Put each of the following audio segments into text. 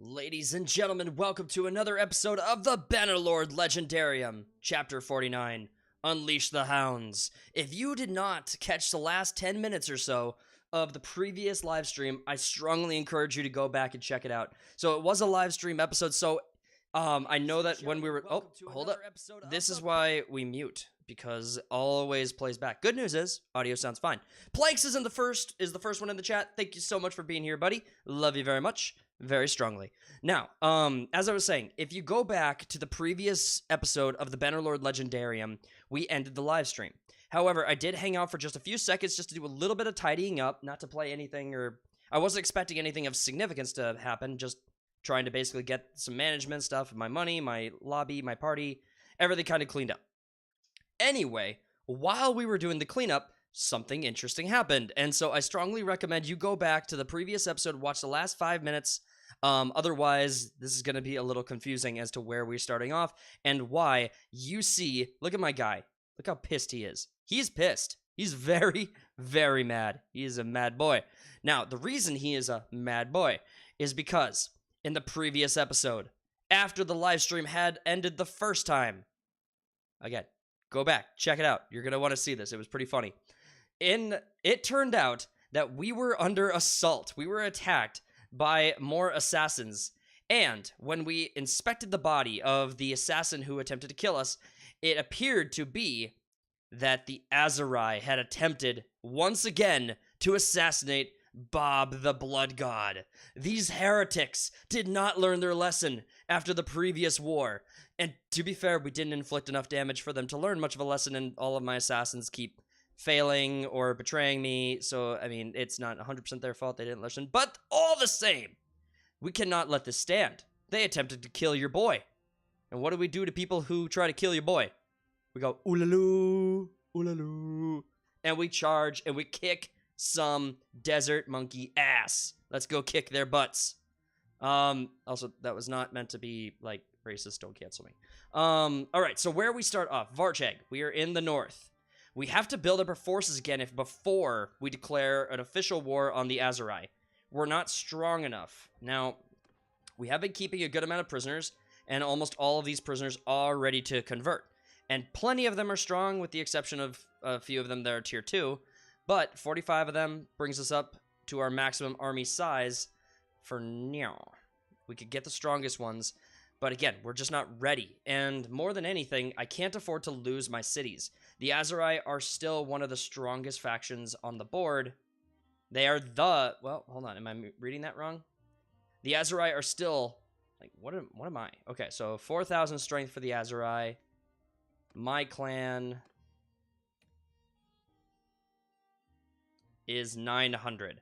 Ladies and gentlemen, welcome to another episode of the Bannerlord Legendarium, Chapter 49, Unleash the Hounds. If you did not catch the last 10 minutes or so of the previous live stream, I strongly encourage you to go back and check it out. So it was a live stream episode, so I know that when we were... Oh, hold up. This is why we mute, because always plays back. Good news is, audio sounds fine. Planks is the first one in the chat. Thank you so much for being here, buddy. Love you very much. Very strongly. Now, as I was saying, if you go back to the previous episode of the Bannerlord Legendarium, we ended the live stream. However, I did hang out for just a few seconds just to do a little bit of tidying up, not to play anything, or I wasn't expecting anything of significance to happen, just trying to basically get some management stuff, my money, my lobby, my party, everything kind of cleaned up. Anyway, while we were doing the cleanup, something interesting happened, and so I strongly recommend you go back to the previous episode, watch the last 5 minutes. Otherwise, this is going to be a little confusing as to where we're starting off and why you see, look at my guy, look how pissed he is. He's pissed. He's very, very mad. He is a mad boy. Now, the reason he is a mad boy is because in the previous episode, after the live stream had ended the first time, again, go back, check it out. You're going to want to see this. It was pretty funny. It turned out that we were under assault. We were attacked by more assassins. And when we inspected the body of the assassin who attempted to kill us, it appeared to be that the Azurai had attempted once again to assassinate Bob the Blood God. These heretics did not learn their lesson after the previous war. And to be fair, we didn't inflict enough damage for them to learn much of a lesson, and all of my assassins keep failing or betraying me, so, I mean, it's not 100% their fault they didn't listen, but all the same, we cannot let this stand. They attempted to kill your boy. And what do we do to people who try to kill your boy? We go, ooh-la-loo, ooh-la-loo, and we charge, and we kick some desert monkey ass. Let's go kick their butts. Also, that was not meant to be, like, racist, don't cancel me. Alright, so where we start off, Varcheg, we are in the north. We have to build up our forces again before we declare an official war on the Azurai. We're not strong enough. Now, we have been keeping a good amount of prisoners, and almost all of these prisoners are ready to convert. And plenty of them are strong, with the exception of a few of them that are tier 2. But 45 of them brings us up to our maximum army size for now. We could get the strongest ones, but again, we're just not ready. And more than anything, I can't afford to lose my cities. The Azurai are still one of the strongest factions on the board. They are well, hold on, am I reading that wrong? The Azurai are still, like, what am I? Okay, so 4,000 strength for the Azurai. My clan is 900.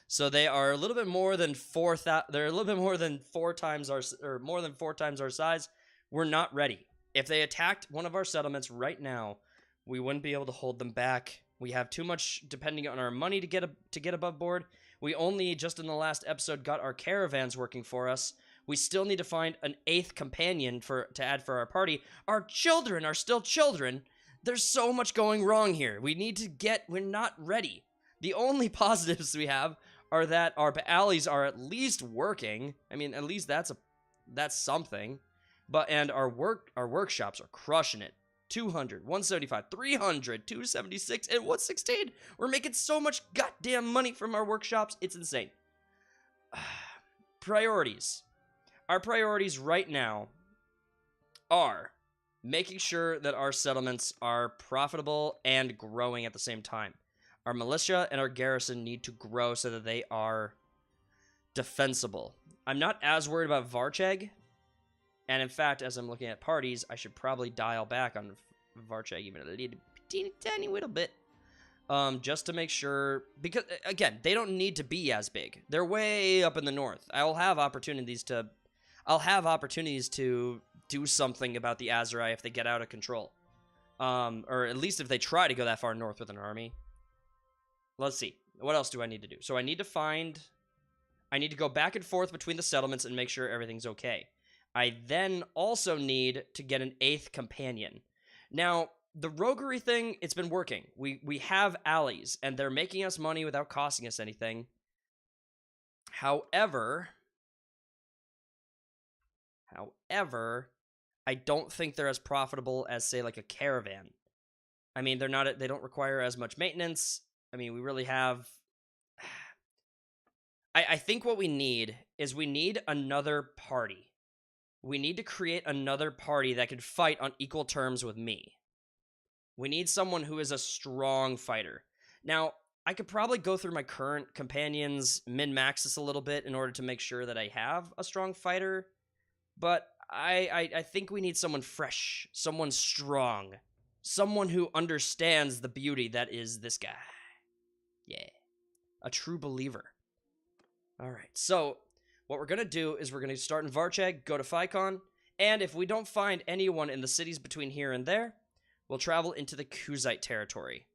So they are a little bit more than 4,000. They're a little bit more than 4 times our, or more than 4 times our size. We're not ready. If they attacked one of our settlements right now, we wouldn't be able to hold them back. We have too much depending on our money to get above board. We only just in the last episode got our caravans working for us. We still need to find an 8th companion to add for our party. Our children are still children. There's so much going wrong here. We're not ready. The only positives we have are that our alleys are at least working. I mean, at least that's something. And our workshops are crushing it. 200, 175, 300, 276, and 116. We're making so much goddamn money from our workshops. It's insane. Priorities. Our priorities right now are making sure that our settlements are profitable and growing at the same time. Our militia and our garrison need to grow so that they are defensible. I'm not as worried about Varcheg. And in fact, as I'm looking at parties, I should probably dial back on Varcheg even a little tiny little bit. Just to make sure, because, again, they don't need to be as big. They're way up in the north. I'll have opportunities to do something about the Azurai if they get out of control. Or at least if they try to go that far north with an army. Let's see. What else do I need to do? So I need to go back and forth between the settlements and make sure everything's okay. I then also need to get an 8th companion. Now, the roguery thing, it's been working. We have allies, and they're making us money without costing us anything. However, However, I don't think they're as profitable as, say, like a caravan. I mean, they don't require as much maintenance. I mean, we really have... I think what we need is we need another party. We need to create another party that can fight on equal terms with me. We need someone who is a strong fighter. Now, I could probably go through my current companions, min-max this a little bit in order to make sure that I have a strong fighter, but I think we need someone fresh, someone strong, someone who understands the beauty that is this guy. Yeah, a true believer. All right, so what we're going to do is we're going to start in Varcheg, go to Phicon, and if we don't find anyone in the cities between here and there, we'll travel into the Kuzite territory.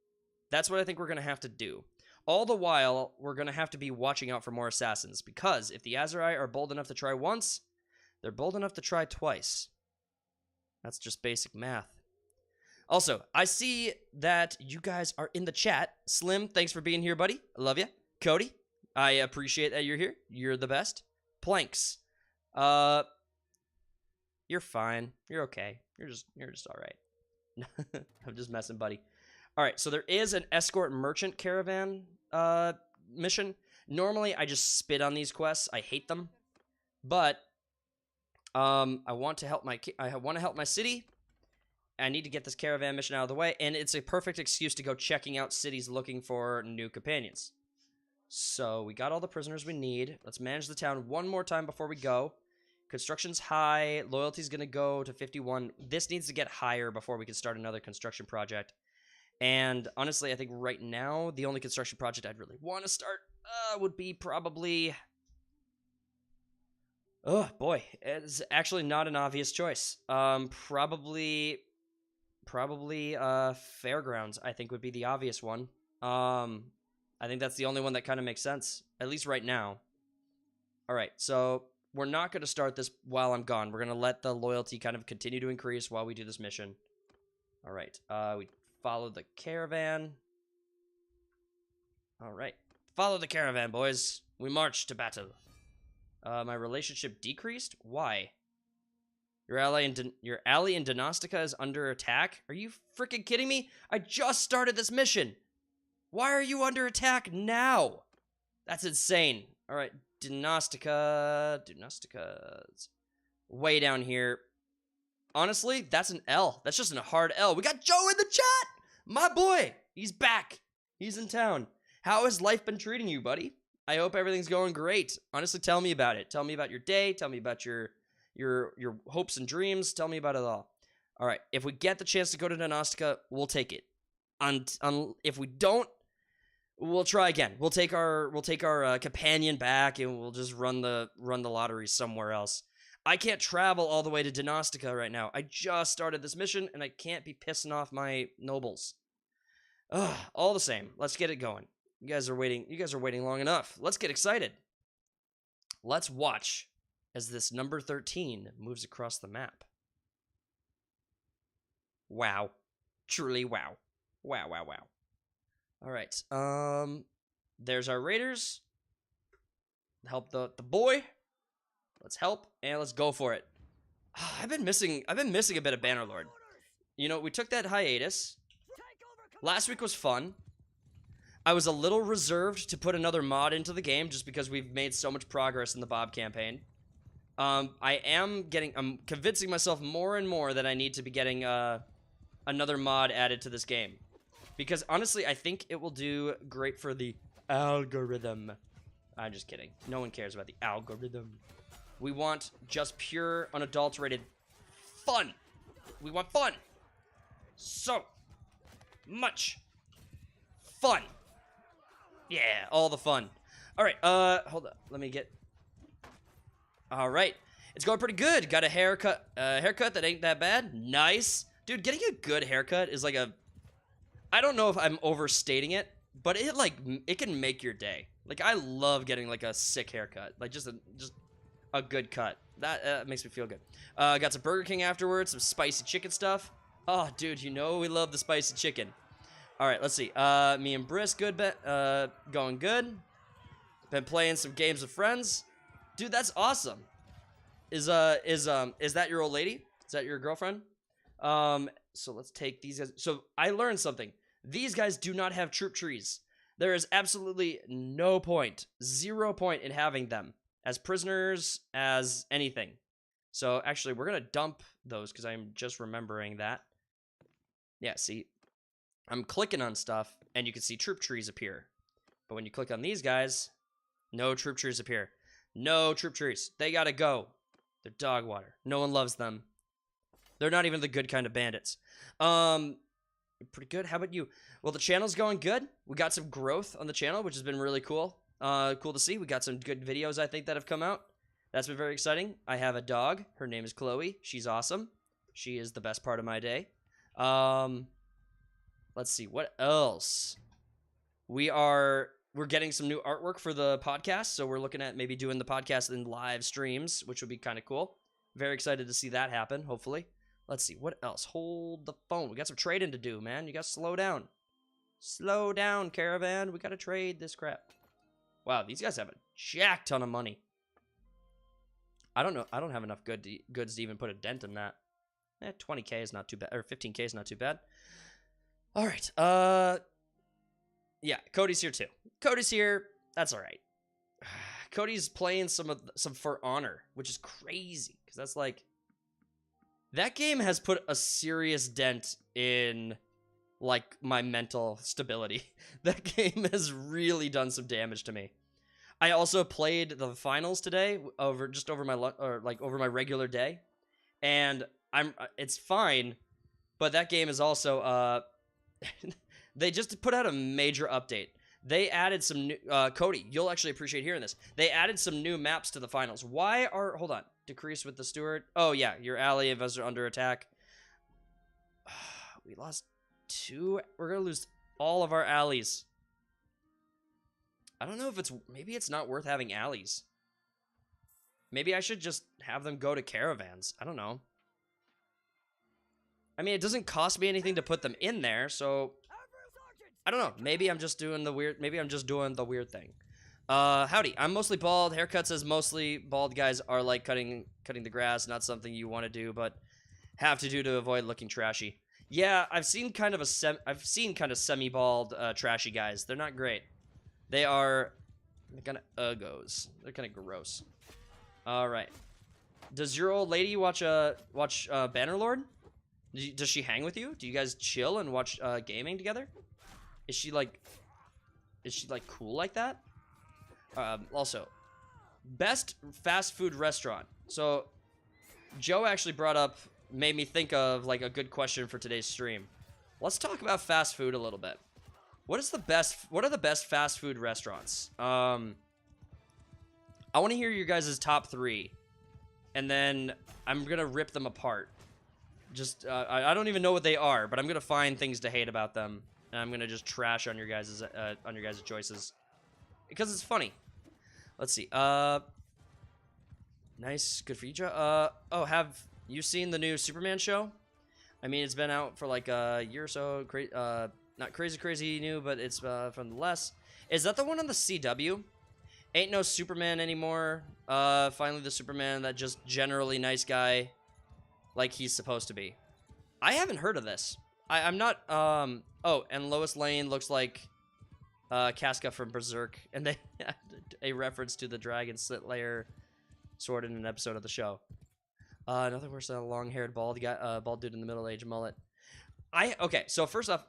That's what I think we're going to have to do. All the while, we're going to have to be watching out for more assassins, because if the Azurai are bold enough to try once, they're bold enough to try twice. That's just basic math. Also, I see that you guys are in the chat. Slim, thanks for being here, buddy. I love you. Cody, I appreciate that you're here. You're the best. Planks. You're fine. You're okay. You're just all right. I'm just messing, buddy. All right, so there is an escort merchant caravan mission. Normally, I just spit on these quests. I hate them, but I want to help my city. I need to get this caravan mission out of the way, and it's a perfect excuse to go checking out cities looking for new companions. So we got all the prisoners we need. Let's manage the town one more time before we go. Construction's high. Loyalty's going to go to 51. This needs to get higher before we can start another construction project. And honestly, I think right now, the only construction project I'd really want to start would be probably... Oh, boy. It's actually not an obvious choice. Probably Fairgrounds, I think, would be the obvious one. I think that's the only one that kind of makes sense, at least right now. All right, so we're not going to start this while I'm gone. We're going to let the loyalty kind of continue to increase while we do this mission. All right, we follow the caravan. All right, follow the caravan, boys. We march to battle. My relationship decreased? Why? Your ally in Donostica is under attack? Are you freaking kidding me? I just started this mission. Why are you under attack now? That's insane. All right, Donostica's way down here. Honestly, that's an L. That's just a hard L. We got Joe in the chat. My boy, he's back. He's in town. How has life been treating you, buddy? I hope everything's going great. Honestly, tell me about it. Tell me about your day. Tell me about your hopes and dreams. Tell me about it all. All right, if we get the chance to go to Donostica, we'll take it. If we don't, we'll try again. We'll take our companion back, and we'll just run the lottery somewhere else. I can't travel all the way to Donostica right now. I just started this mission, and I can't be pissing off my nobles. Ugh, all the same, let's get it going. You guys are waiting long enough. Let's get excited. Let's watch as this number 13 moves across the map. Wow. Truly wow. Wow, wow, wow. All right. There's our raiders. Help the boy. Let's help and let's go for it. I've been missing a bit of Bannerlord. You know, we took that hiatus. Last week was fun. I was a little reserved to put another mod into the game just because we've made so much progress in the Bob campaign. I'm convincing myself more and more that I need to be getting another mod added to this game. Because honestly, I think it will do great for the algorithm. I'm just kidding. No one cares about the algorithm. We want just pure, unadulterated fun. We want fun. So much fun. Yeah, all the fun. All right, hold up. Let me get... All right. It's going pretty good. Got a haircut that ain't that bad. Nice. Dude, getting a good haircut is like a... I don't know if I'm overstating it, but it can make your day. Like, I love getting, like, a sick haircut. Like, just a good cut. That makes me feel good. Got some Burger King afterwards, some spicy chicken stuff. Oh, dude, you know we love the spicy chicken. All right, let's see. Me and Briss, going good. Been playing some games with friends. Dude, that's awesome. Is that your old lady? Is that your girlfriend? So let's take these guys. So I learned something. These guys do not have troop trees. There is absolutely no point, 0 point in having them as prisoners, as anything. So actually, we're gonna dump those because I'm just remembering that. Yeah, see, I'm clicking on stuff, and you can see troop trees appear. But when you click on these guys, no troop trees appear. No troop trees. They gotta go. They're dog water. No one loves them. They're not even the good kind of bandits. Pretty good. How about you? Well, the channel's going good. We got some growth on the channel, which has been really cool. Cool to see. We got some good videos, I think, that have come out. That's been very exciting. I have a dog. Her name is Chloe. She's awesome. She is the best part of my day. Let's see. What else? We're getting some new artwork for the podcast, so we're looking at maybe doing the podcast in live streams, which would be kind of cool. Very excited to see that happen, hopefully. Let's see, what else? Hold the phone. We got some trading to do, man. You got to slow down. Slow down, caravan. We got to trade this crap. Wow, these guys have a jack ton of money. I don't know. I don't have enough goods to even put a dent in that. 20k is not too bad, or 15k is not too bad. All right. Yeah, Cody's here too. Cody's here. That's all right. Cody's playing some For Honor, which is crazy because that's like that game has put a serious dent in like my mental stability. That game has really done some damage to me. I also played the finals today over my regular day, and it's fine, but that game is also they just put out a major update. They added some new Cody, you'll actually appreciate hearing this. They added some new maps to the finals. Hold on. Decrease with the steward. Oh yeah, your ally if us are under attack. We lost 2. We're gonna lose all of our allies. I don't know if maybe it's not worth having allies. Maybe I should just have them go to caravans. I don't know. I mean, it doesn't cost me anything to put them in there, so I don't know. Maybe I'm just doing the weird thing. Howdy. I'm mostly bald. Haircuts as mostly bald guys are like cutting the grass, not something you want to do, but have to do to avoid looking trashy. Yeah, I've seen kind of semi-bald trashy guys. They're not great. They're kind of uggos. They're kind of gross. All right. Does your old lady watch Bannerlord? Does she hang with you? Do you guys chill and watch gaming together? Is she like cool like that? Also, best fast food restaurant. So Joe actually made me think of like a good question for today's stream. Let's talk about fast food a little bit. What are the best fast food restaurants? I want to hear your guys' top 3, and then I'm gonna rip them apart. Just I don't even know what they are, but I'm gonna find things to hate about them, and I'm gonna just trash on your guys' choices because it's funny. Let's see. Nice, good for you, Joe. Oh, have you seen the new Superman show? I mean, it's been out for like a year or so. Not crazy new, but it's from the less. Is that the one on the CW? Ain't no Superman anymore. Finally the Superman that just generally nice guy, like he's supposed to be. I haven't heard of this. I'm not. Oh, and Lois Lane looks like Casca from Berserk, and they had a reference to the Dragon Slayer sword in an episode of the show. Nothing worse than a long-haired bald dude in the middle-aged mullet. Okay, so first off,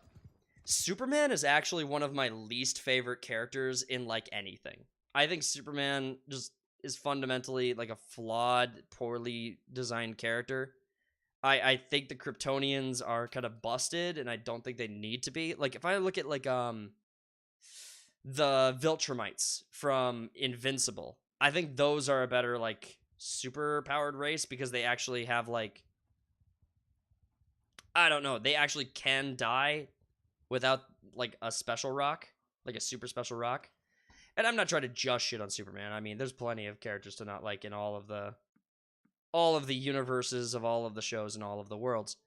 Superman is actually one of my least favorite characters in like anything. I think Superman just is fundamentally like a flawed, poorly designed character. I think the Kryptonians are kind of busted, and I don't think they need to be. Like, if I look at like the Viltrumites from Invincible, I think those are a better like super powered race because they actually have like, I don't know, they actually can die without like a special rock, like a super special rock. And I'm not trying to just shit on Superman. I mean, there's plenty of characters to not like in all of the universes of all of the shows and all of the worlds.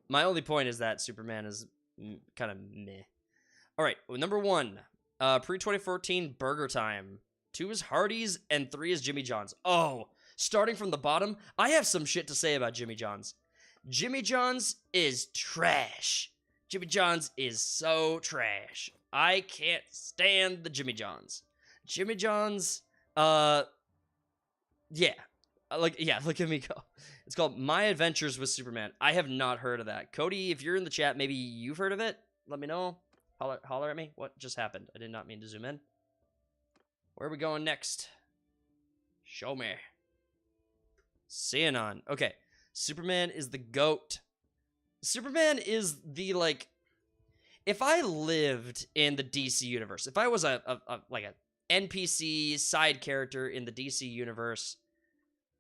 My only point is that Superman is kind of meh. All right, number 1, pre-2014 Burger Time. 2 is Hardee's and 3 is Jimmy John's. Oh, starting from the bottom, I have some shit to say about Jimmy John's. Jimmy John's is trash. Jimmy John's is so trash. I can't stand the Jimmy John's. Jimmy John's, yeah. Look at me go. It's called My Adventures with Superman. I have not heard of that. Cody, if you're in the chat, maybe you've heard of it. Let me know. Holler at me. What just happened? I did not mean to zoom in. Where are we going next? Show me. Cianon. Okay. Superman is the GOAT. Superman is the, like... If I lived in the DC universe, if I was a NPC side character in the DC universe,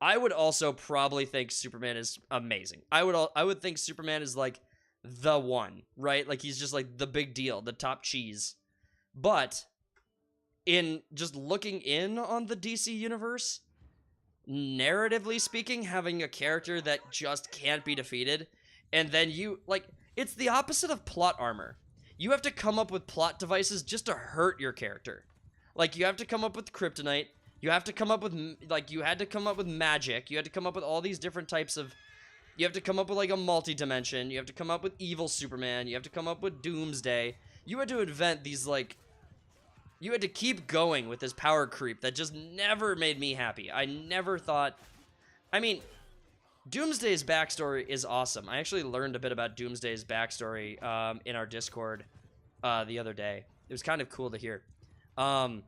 I would also probably think Superman is amazing. I would think Superman is like the one, right? Like he's just like the big deal, the top cheese. But in just looking in on the DC universe, narratively speaking, having a character that just can't be defeated, and then it's the opposite of plot armor. You have to come up with plot devices just to hurt your character. Like, you have to come up with kryptonite. You have to come up with, you had to come up with magic. You had to come up with all these different types of... You have to come up with, like, a multi-dimension. You have to come up with evil Superman. You have to come up with Doomsday. You had to invent these, like... You had to keep going with this power creep that just never made me happy. I never thought... I mean... Doomsday's backstory is awesome. I actually learned a bit about Doomsday's backstory in our Discord the other day. It was kind of cool to hear. The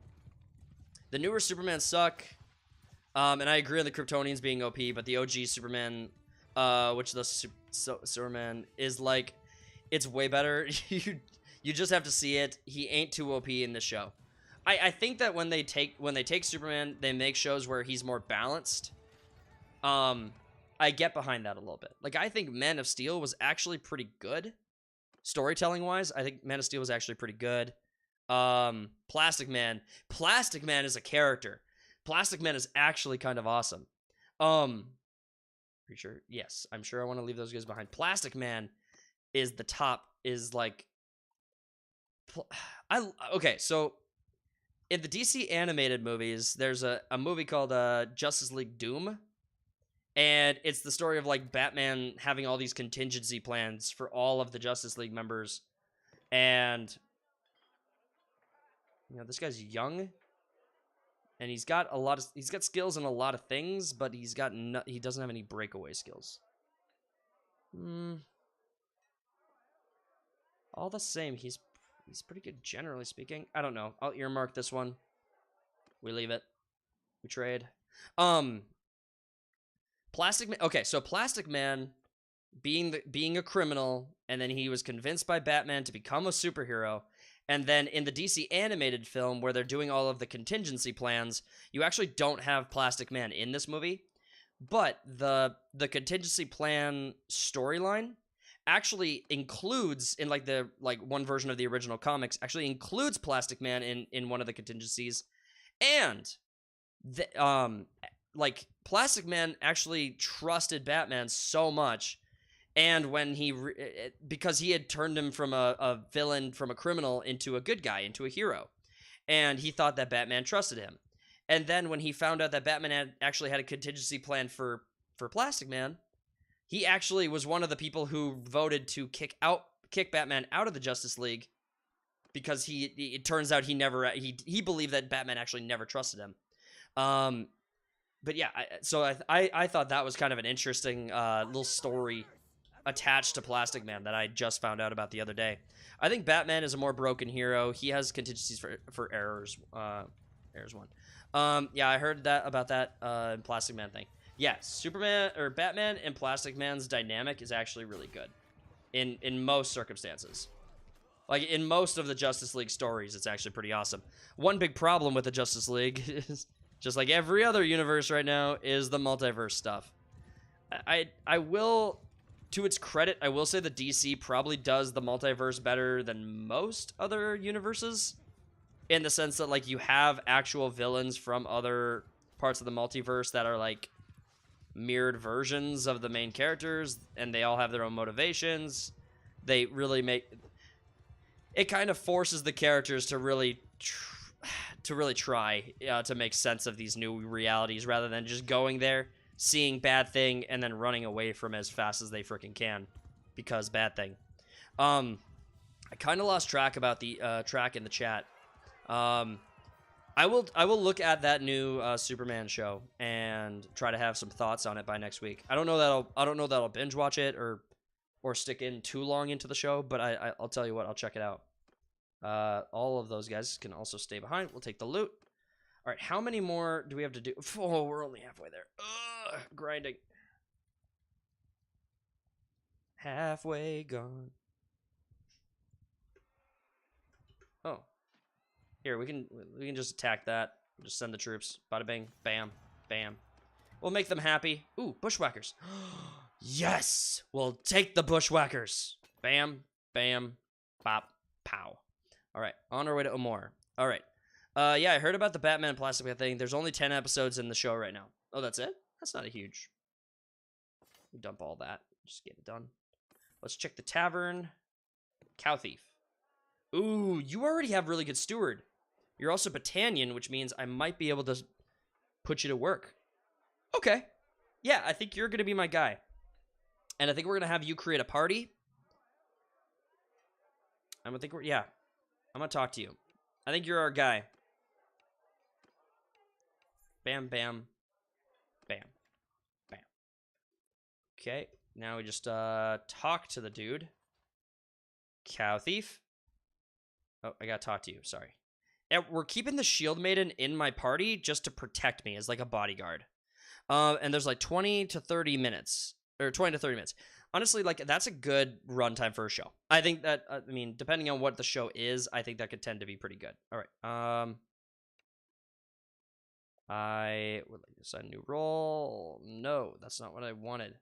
newer Superman suck, and I agree on the Kryptonians being OP, but the OG Superman, which the Superman is like, it's way better. You just have to see it. He ain't too OP in this show. I think that when they take Superman, they make shows where he's more balanced. I get behind that a little bit. Like, I think Man of Steel was actually pretty good. Storytelling-wise, I think Man of Steel was actually pretty good. Plastic Man. Plastic Man is a character. Plastic Man is actually kind of awesome. Pretty sure. Yes, I'm sure I want to leave those guys behind. Plastic Man is the top, is like... Okay, so... In the DC animated movies, there's a movie called Justice League Doom. And it's the story of, like, Batman having all these contingency plans for all of the Justice League members. And, you know, this guy's young. And he's got skills in a lot of things, but he doesn't have any breakaway skills. All the same, he's pretty good, generally speaking. I don't know. I'll earmark this one. We leave it. We trade. Plastic Man. Okay, so Plastic Man being a criminal, and then he was convinced by Batman to become a superhero. And then in the DC animated film, where they're doing all of the contingency plans, you actually don't have Plastic Man in this movie. But the contingency plan storyline actually includes, in one version of the original comics, actually includes Plastic Man in one of the contingencies. And Plastic Man actually trusted Batman so much, and when because he had turned him from a villain, from a criminal, into a good guy, into a hero, and he thought that Batman trusted him. And then when he found out that Batman actually had a contingency plan for Plastic Man, he actually was one of the people who voted to kick Batman out of the Justice League, because it turns out he believed that Batman actually never trusted him. But yeah, so I thought that was kind of an interesting little story attached to Plastic Man that I just found out about the other day. I think Batman is a more broken hero. He has contingencies for errors. Errors 1. Yeah, I heard about that Plastic Man thing. Yeah, Batman and Plastic Man's dynamic is actually really good in most circumstances. Like, in most of the Justice League stories, it's actually pretty awesome. One big problem with the Justice League is, just like every other universe right now, is the multiverse stuff. I will, to its credit, I will say the DC probably does the multiverse better than most other universes, in the sense that, like, you have actual villains from other parts of the multiverse that are, like, mirrored versions of the main characters, and they all have their own motivations. They really make... It kind of forces the characters to really to really try to make sense of these new realities rather than just going there, seeing bad thing, and then running away from it as fast as they freaking can because bad thing. I kind of lost track about the track in the chat. I will look at that new Superman show and try to have some thoughts on it by next week. I don't know that I'll binge watch it or stick in too long into the show, but I'll tell you what, I'll check it out. All of those guys can also stay behind. We'll take the loot. All right, how many more do we have to do? Oh, we're only halfway there. Ugh, grinding. Halfway gone. Oh. Here, we can just attack that. Just send the troops. Bada bing, bam, bam. We'll make them happy. Ooh, bushwhackers. Yes! We'll take the bushwhackers. Bam, bam, bop, pow. All right, on our way to Amor. All right. Yeah, I heard about the Batman plastic Man thing. There's only 10 episodes in the show right now. Oh, that's it? That's not a huge... We dump all that. Just get it done. Let's check the tavern. Cow thief. Ooh, you already have really good steward. You're also Battanian, which means I might be able to put you to work. Okay. Yeah, I think you're going to be my guy. And I think we're going to have you create a party. I'm going to talk to you. I think you're our guy. Bam, bam, bam, bam. Okay, now we just talk to the dude. Cow thief. Oh, I gotta talk to you, sorry. And we're keeping the shield maiden in my party just to protect me as like a bodyguard. And there's like 20 to 30 minutes. Or 20 to 30 minutes. Honestly, like, that's a good runtime for a show. I think that, I mean, depending on what the show is, I think that could tend to be pretty good. All right. I would like to assign a new role. No, that's not what I wanted.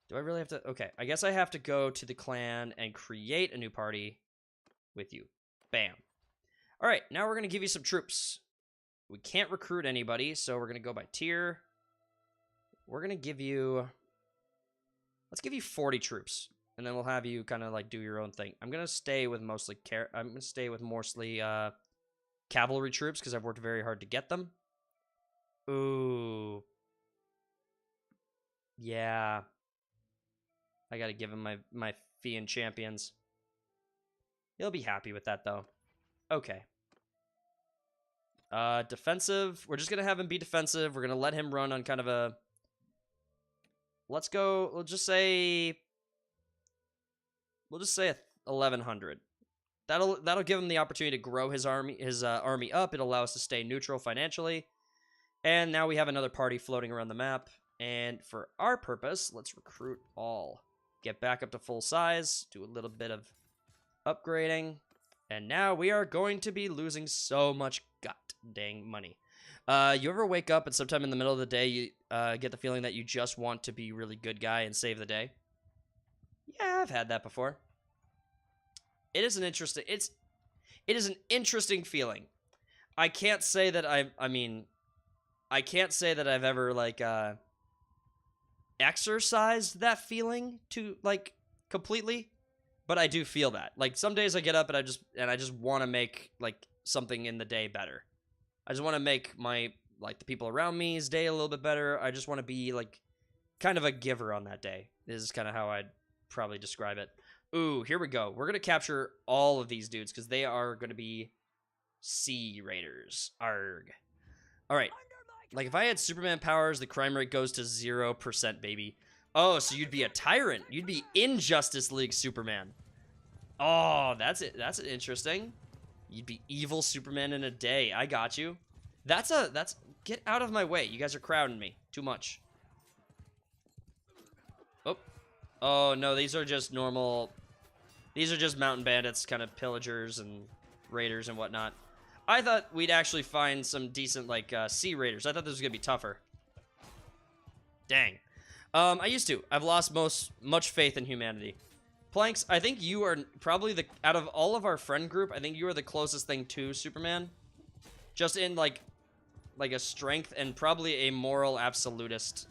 Do I really have to? Okay, I guess I have to go to the clan and create a new party with you. Bam. All right, now we're going to give you some troops. We can't recruit anybody, so we're going to go by tier. We're going to give you... Let's give you 40 troops, and then we'll have you kind of like do your own thing. I'm gonna stay with mostly cavalry troops because I've worked very hard to get them. Ooh, yeah. I gotta give him my Fian champions. He'll be happy with that though. Okay. Defensive. We're just gonna have him be defensive. We're gonna let him run on kind of a. Let's go, we'll just say 1100. That'll give him the opportunity to grow his army up. It'll allow us to stay neutral financially. And now we have another party floating around the map. And for our purpose, let's recruit all. Get back up to full size, do a little bit of upgrading. And now we are going to be losing so much god dang money. You ever wake up and sometime in the middle of the day you get the feeling that you just want to be a really good guy and save the day? Yeah, I've had that before. It is an interesting feeling. I can't say that I can't say that I've ever like exercised that feeling to like completely, but I do feel that. Like some days I get up and I just want to make like something in the day better. I just want to make the people around me's day a little bit better. I just want to be, like, kind of a giver on that day. This is kind of how I'd probably describe it. Ooh, here we go. We're going to capture all of these dudes because they are going to be Sea Raiders. Arg. All right. Like, if I had Superman powers, the crime rate goes to 0%, baby. Oh, so you'd be a tyrant. You'd be in Justice League Superman. Oh, that's it. That's interesting. You'd be evil Superman in a day. I got you. Get out of my way. You guys are crowding me too much. Oh no, these are just normal. These are just mountain bandits, kind of pillagers and raiders and whatnot. I thought we'd actually find some decent like sea raiders. I thought this was gonna be tougher. Dang. I used to. I've lost much faith in humanity. Planks, I think you are probably out of all of our friend group, I think you are the closest thing to Superman. Just in, like a strength and probably a moral absolutist.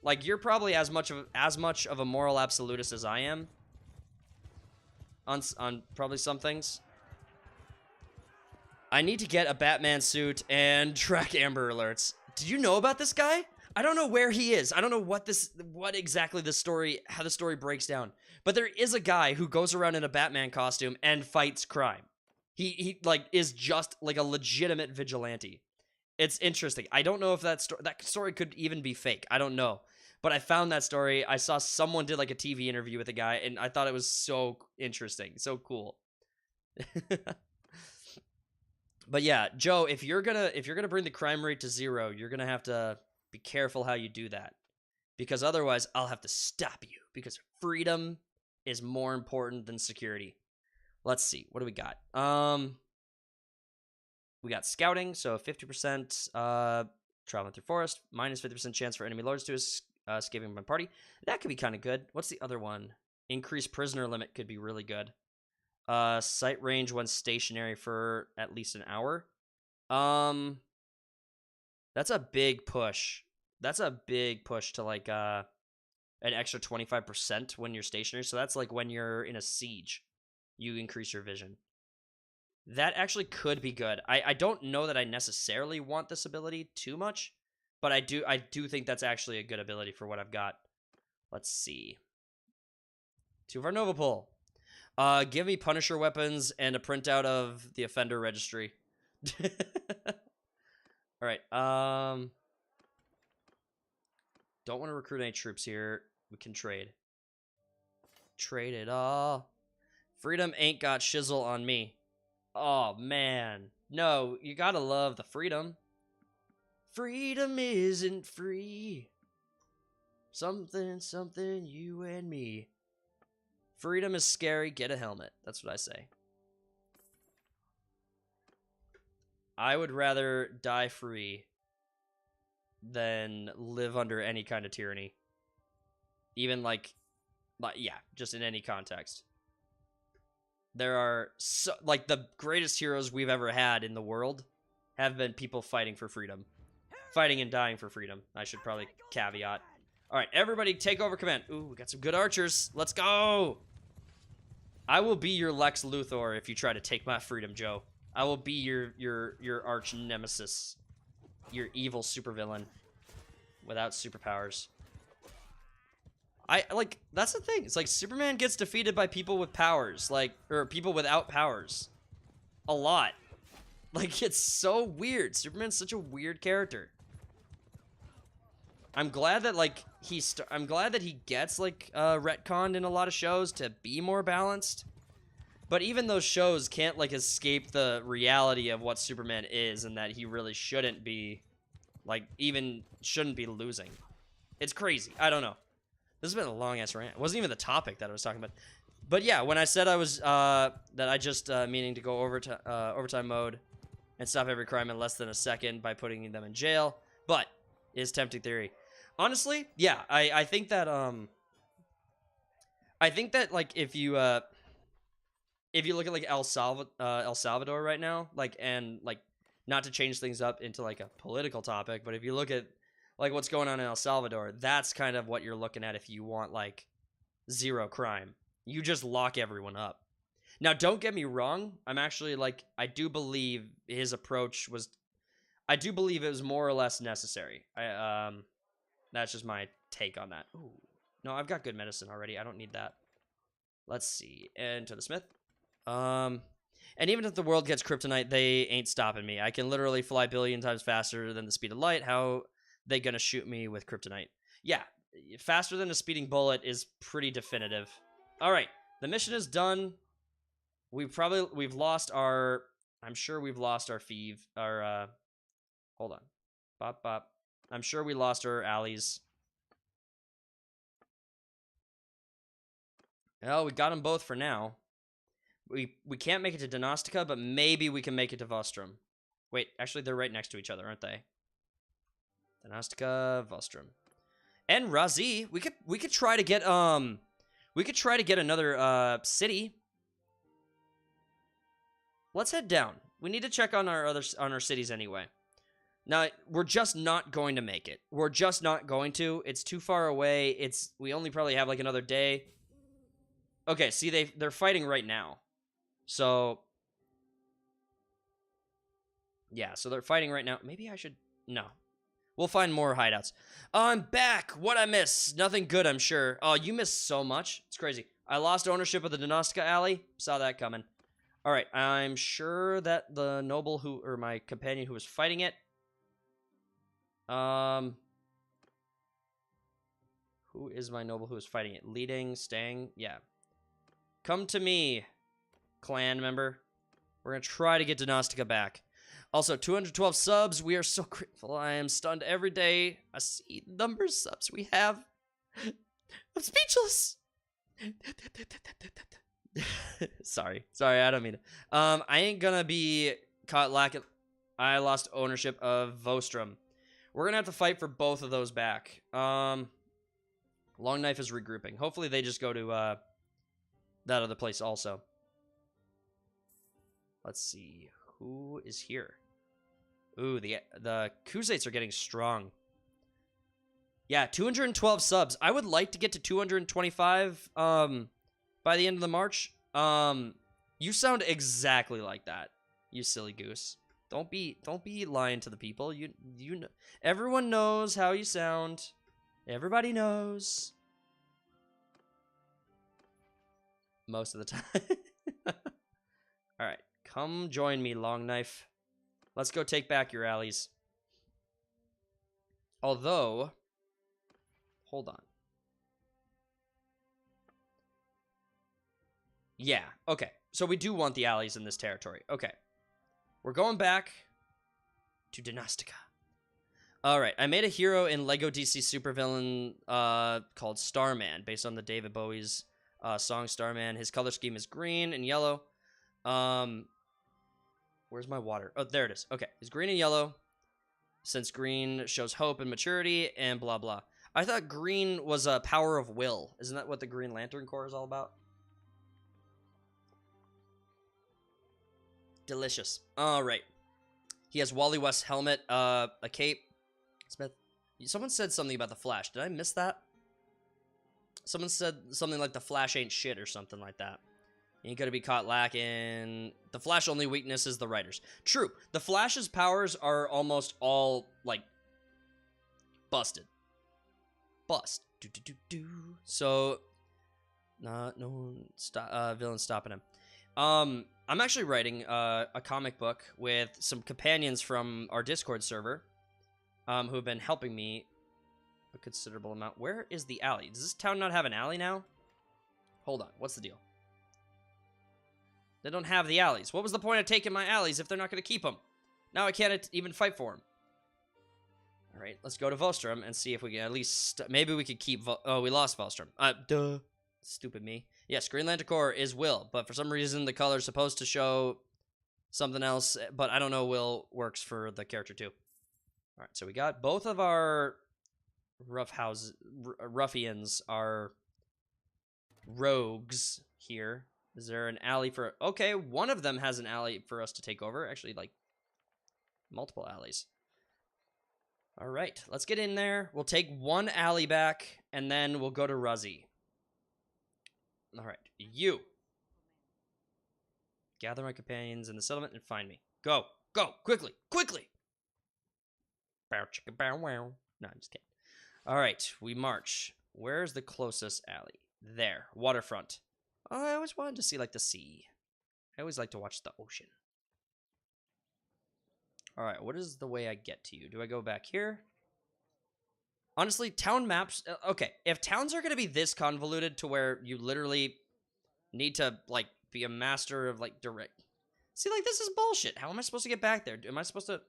Like, you're probably as much of a moral absolutist as I am. On probably some things. I need to get a Batman suit and track Amber Alerts. Did you know about this guy? I don't know where he is. I don't know what exactly the story, how the story breaks down. But there is a guy who goes around in a Batman costume and fights crime. He like is just like a legitimate vigilante. It's interesting. I don't know if that story could even be fake. I don't know. But I found that story. I saw someone did like a TV interview with a guy, and I thought it was so interesting, so cool. But yeah, Joe, if you're gonna bring the crime rate to 0, you're gonna have to be careful how you do that, because otherwise I'll have to stop you, because freedom is more important than security. Let's see, what do we got? We got scouting, so 50% traveling through forest, minus 50% chance for enemy lords to escaping my party. That could be kind of good. What's the other one? Increased prisoner limit could be really good. Sight range when stationary for at least an hour. That's a big push. That's a big push to like an extra 25% when you're stationary. So that's like when you're in a siege, you increase your vision. That actually could be good. I don't know that I necessarily want this ability too much, but I do think that's actually a good ability for what I've got. Let's see. 2 of our Nova Pull. Give me Punisher weapons and a printout of the offender registry. All right. Don't want to recruit any troops here. We can trade. Trade it all. Freedom ain't got shizzle on me. Oh, man. No, you gotta love the freedom. Freedom isn't free. Something, something, you and me. Freedom is scary, get a helmet. That's what I say. I would rather die free than live under any kind of tyranny. Even like yeah, just in any context. There are like the greatest heroes we've ever had in the world have been people fighting for freedom. Fighting and dying for freedom. I should probably caveat. All right, everybody take over command. Ooh, we got some good archers. Let's go. I will be your Lex Luthor if you try to take my freedom, Joe. I will be your arch nemesis. Your evil supervillain without superpowers. That's the thing. It's like Superman gets defeated by people with powers, like, or people without powers. A lot. Like, it's so weird. Superman's such a weird character. I'm glad that, like, I'm glad that he gets, like, retconned in a lot of shows to be more balanced. But even those shows can't, like, escape the reality of what Superman is, and that he really shouldn't be, like, even shouldn't be losing. It's crazy. I don't know. This has been a long-ass rant. It wasn't even the topic that I was talking about. But yeah, when I said I was, that I just, meaning to go overtime mode and stop every crime in less than a second by putting them in jail, but is tempting theory. Honestly, yeah, I think that, like, if you look at, like, El Salvador right now, like, and, like, not to change things up into, like, a political topic, but if you look at, like, what's going on in El Salvador, that's kind of what you're looking at if you want, like, 0 crime. You just lock everyone up. Now, don't get me wrong. I'm actually, like, I do believe his approach was... I do believe it was more or less necessary. That's just my take on that. Ooh. No, I've got good medicine already. I don't need that. Let's see. Enter the smith. And even if the world gets kryptonite, they ain't stopping me. I can literally fly 1 billion times faster than the speed of light. How they gonna shoot me with kryptonite? Yeah, faster than a speeding bullet is pretty definitive. All right, the mission is done. We've lost our... I'm sure we've lost our hold on. Bop, bop. I'm sure we lost our allies. Well, we got them both for now. We can't make it to Donostica, but maybe we can make it to Vostrum. Wait, actually, they're right next to each other, aren't they? Donostica, Vostrum, and Razi. We could try to get another city. Let's head down. We need to check on our cities anyway. Now, we're just not going to make it. We're just not going to. It's too far away. We only probably have like another day. Okay, see, they're fighting right now. So Yeah, so they're fighting right now. Maybe I should... No. We'll find more hideouts. I'm back! What'd I miss? Nothing good, I'm sure. Oh, you missed so much. It's crazy. I lost ownership of the Donostica Alley. Saw that coming. Alright, I'm sure that the noble who... Or my companion who was fighting it... Who is my noble who is fighting it? Leading, staying? Yeah. Come to me, clan member. We're going to try to get Donostica back. Also, 212 subs. We are so grateful. I am stunned every day. I see the number of subs we have. I'm speechless. Sorry, I don't mean it. I ain't gonna be caught lacking. I lost ownership of Vostrom. We're gonna have to fight for both of those back. Long Knife is regrouping. Hopefully they just go to that other place also. Let's see. Who is here? Ooh, the Khuzaits are getting strong. Yeah, 212 subs. I would like to get to 225 by the end of the March. You sound exactly like that, you silly goose. Don't be lying to the people. You know, everyone knows how you sound. Everybody knows. Most of the time. All right, come join me, Long Knife. Let's go take back your alleys. Although, hold on. Yeah, okay. So we do want the alleys in this territory. Okay. We're going back to Donostica. Alright, I made a hero in LEGO DC supervillain called Starman, based on the David Bowie's song Starman. His color scheme is green and yellow. Where's my water? Oh, there it is. Okay, it's green and yellow, since green shows hope and maturity, and blah, blah. I thought green was a power of will. Isn't that what the Green Lantern Corps is all about? Delicious. All right. He has Wally West's helmet, a cape. Smith. Someone said something about the Flash. Did I miss that? Someone said something like the Flash ain't shit or something like that. You ain't gonna be caught lacking. The Flash only weakness is the writers. True. The Flash's powers are almost all, like, busted. Bust. So, no villain stopping him. I'm actually writing a comic book with some companions from our Discord server, who have been helping me a considerable amount. Where is the alley? Does this town not have an alley now? Hold on, what's the deal? They don't have the alleys. What was the point of taking my alleys if they're not going to keep them? Now I can't even fight for them. All right, let's go to Vostrom and see if we can at least... maybe we could keep... oh, we lost Vostrom. Duh. Stupid me. Yes, Green Lantern Corps is Will, but for some reason the color's supposed to show something else, but I don't know Will works for the character too. All right, so we got both of our ruffians are rogues here. Is there an alley for... okay, one of them has an alley for us to take over. Actually, like, multiple alleys. All right, let's get in there. We'll take one alley back, and then we'll go to Ruzzy. All right, you. Gather my companions in the settlement and find me. Go, go, quickly, quickly. Bow, chicka, bow, wow. No, I'm just kidding. All right, we march. Where's the closest alley? There, waterfront. Oh, I always wanted to see, like, the sea. I always like to watch the ocean. All right, what is the way I get to you? Do I go back here? Honestly, town maps... okay, if towns are going to be this convoluted to where you literally need to, like, be a master of, like, direct... see, like, this is bullshit. How am I supposed to get back there? Am I supposed to...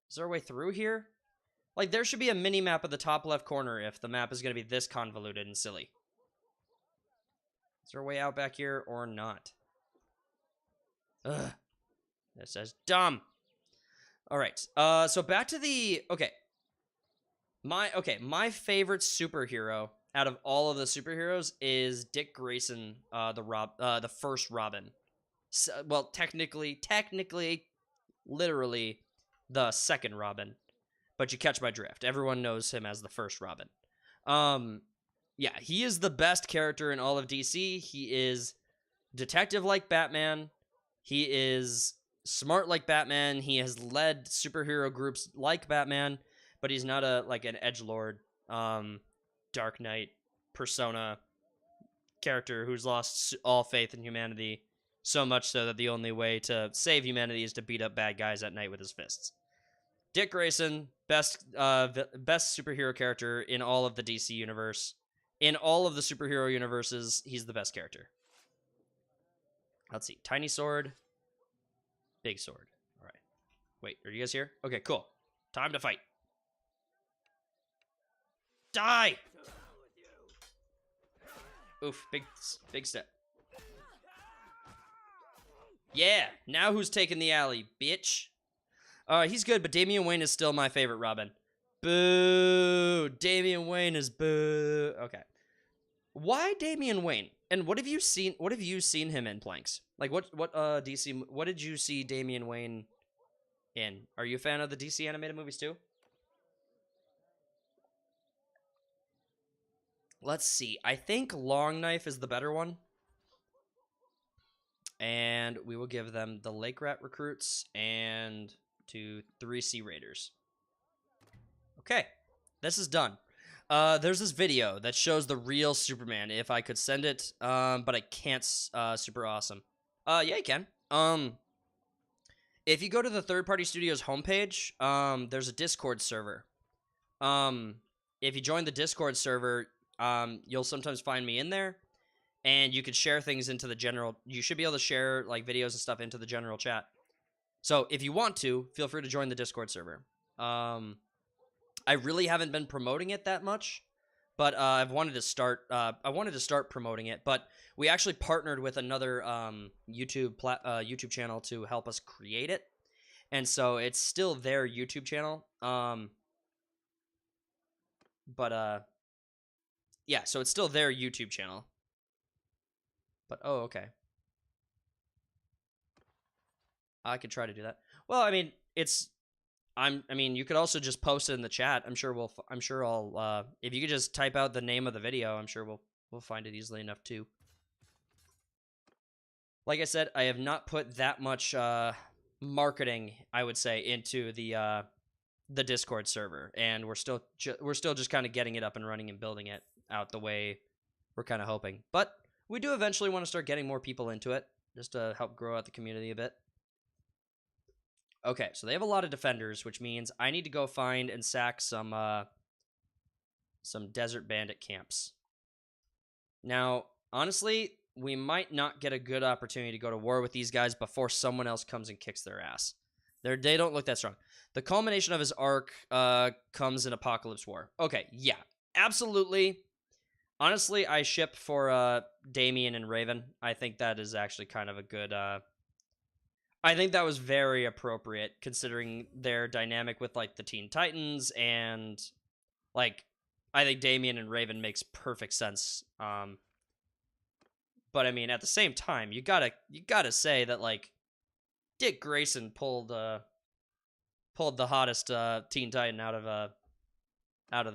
is there a way through here? Like, there should be a mini-map at the top left corner if the map is going to be this convoluted and silly. Is there a way out back here or not? Ugh. This is dumb. All right. So back to the... okay. My favorite superhero out of all of the superheroes is Dick Grayson, the first Robin. So, well, technically, literally, the second Robin. But you catch my drift. Everyone knows him as the first Robin. Yeah, he is the best character in all of DC. He is detective like Batman. He is smart like Batman. He has led superhero groups like Batman, but he's not like an edgelord, Dark Knight persona character who's lost all faith in humanity, so much so that the only way to save humanity is to beat up bad guys at night with his fists. Dick Grayson, best superhero character in all of the DC universe. In all of the superhero universes, he's the best character. Let's see. Tiny sword. Big sword. All right. Wait, are you guys here? Okay, cool. Time to fight. Die! Oof, big step. Yeah, now who's taking the alley, bitch? He's good, but Damian Wayne is still my favorite Robin. Boo! Damian Wayne is boo. Okay. Why Damian Wayne? And what have you seen him in, Planks? Like what DC, what did you see Damian Wayne in? Are you a fan of the DC animated movies too? Let's see. I think Long Knife is the better one. And we will give them the Lake Rat recruits and 3 Sea Raiders. Okay. This is done. There's this video that shows the real Superman. If I could send it, but I can't. Super awesome. Yeah, you can. If you go to the Third Party Studios homepage, there's a Discord server. If you join the Discord server, you'll sometimes find me in there, and you can share things into the general. You should be able to share like videos and stuff into the general chat. So if you want to, feel free to join the Discord server. I really haven't been promoting it that much, but I've wanted to start. I wanted to start promoting it, but we actually partnered with another YouTube channel to help us create it, and so it's still their YouTube channel. Yeah, so it's still their YouTube channel. But oh, okay. I could try to do that. Well, I mean, I mean, you could also just post it in the chat. I'm sure I'll if you could just type out the name of the video, I'm sure we'll find it easily enough too. Like I said, I have not put that much marketing, I would say, into the Discord server, and we're still just kind of getting it up and running and building it out the way we're kind of hoping. But we do eventually want to start getting more people into it, just to help grow out the community a bit. Okay, so they have a lot of defenders, which means I need to go find and sack some desert bandit camps. Now, honestly, we might not get a good opportunity to go to war with these guys before someone else comes and kicks their ass. They don't look that strong. The culmination of his arc comes in Apocalypse War. Okay, yeah, absolutely. Honestly, I ship for Damian and Raven. I think that is actually kind of a good... I think that was very appropriate, considering their dynamic with, like, the Teen Titans, and, like, I think Damian and Raven makes perfect sense. But, I mean, at the same time, you gotta say that, like, Dick Grayson pulled the hottest Teen Titan out of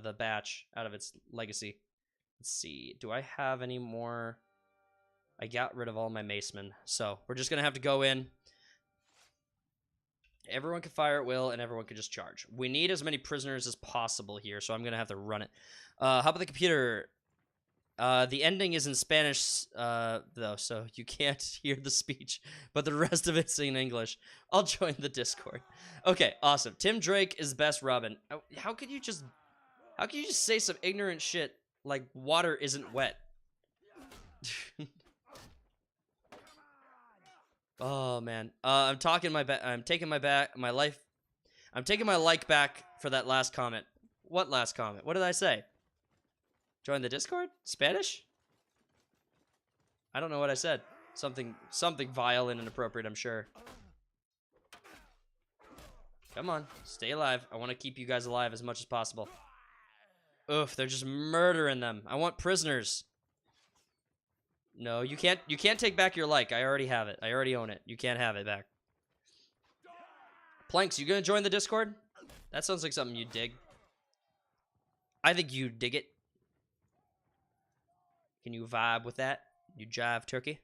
the batch, out of its legacy. Let's see, do I have any more? I got rid of all my macemen, so we're just gonna have to go in. Everyone can fire at will, and everyone can just charge. We need as many prisoners as possible here, so I'm going to have to run it. How about the computer? The ending is in Spanish, though, so you can't hear the speech, but the rest of it's in English. I'll join the Discord. Okay, awesome. Tim Drake is best Robin. How could you just say some ignorant shit like water isn't wet? Oh man, I'm taking my like back for that last comment. What last comment? What did I say? Join the Discord? Spanish? I don't know what I said. Something vile and inappropriate, I'm sure. Come on, stay alive. I want to keep you guys alive as much as possible. Oof, they're just murdering them. I want prisoners. No, you can't take back your like. I already have it. I already own it. You can't have it back. Planks, you gonna join the Discord? That sounds like something you dig. I think you dig it. Can you vibe with that? You jive, turkey?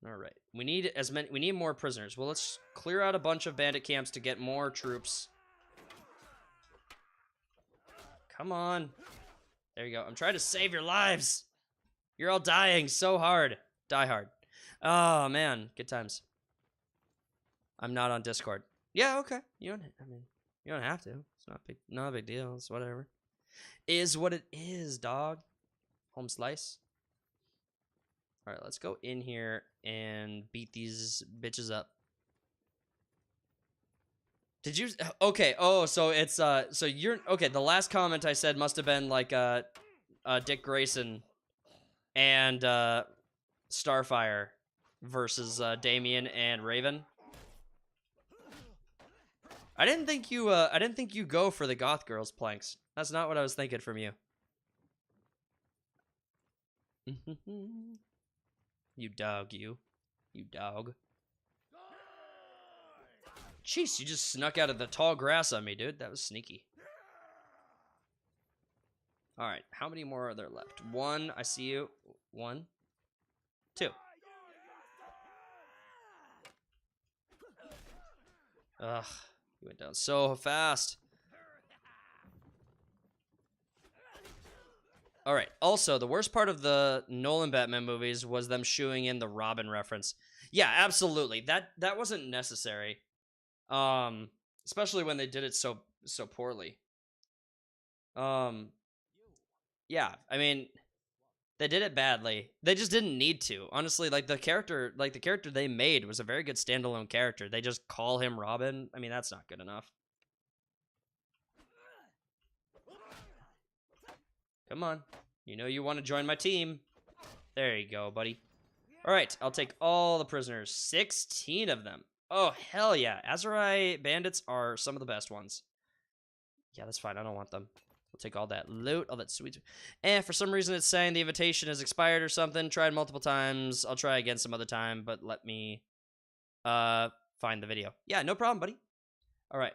All right. We need as many. We need more prisoners. Well, let's clear out a bunch of bandit camps to get more troops. Come on. There you go. I'm trying to save your lives. You're all dying so hard. Die hard. Oh man, good times. I'm not on Discord. Yeah, okay. You don't. I mean, you don't have to. It's not a big deal. It's whatever. Is what it is, dog. Home slice. All right, let's go in here and beat these bitches up. Did you? Okay. Oh, so it's so you're okay. The last comment I said must have been like Dick Grayson and Starfire versus Damien and Raven. I didn't think you go for the goth girls planks. That's not what I was thinking from you. You dog, you dog. Jeez, you just snuck out of the tall grass on me, dude. That was sneaky. All right, how many more are there left? One, I see you. One, two. Ugh, you went down so fast. All right. Also, the worst part of the Nolan Batman movies was them shooing in the Robin reference. Yeah, absolutely. That wasn't necessary. Especially when they did it so poorly. Yeah, I mean, they did it badly. They just didn't need to. Honestly, like the character they made was a very good standalone character. They just call him Robin. I mean, that's not good enough. Come on. You know you want to join my team. There you go, buddy. All right, I'll take all the prisoners. 16 of them. Oh, hell yeah. Azurai bandits are some of the best ones. Yeah, that's fine. I don't want them. We'll take all that loot, all that sweet. And for some reason it's saying the invitation has expired or something. Tried multiple times. I'll try again some other time, but let me find the video. Yeah, no problem, buddy. All right.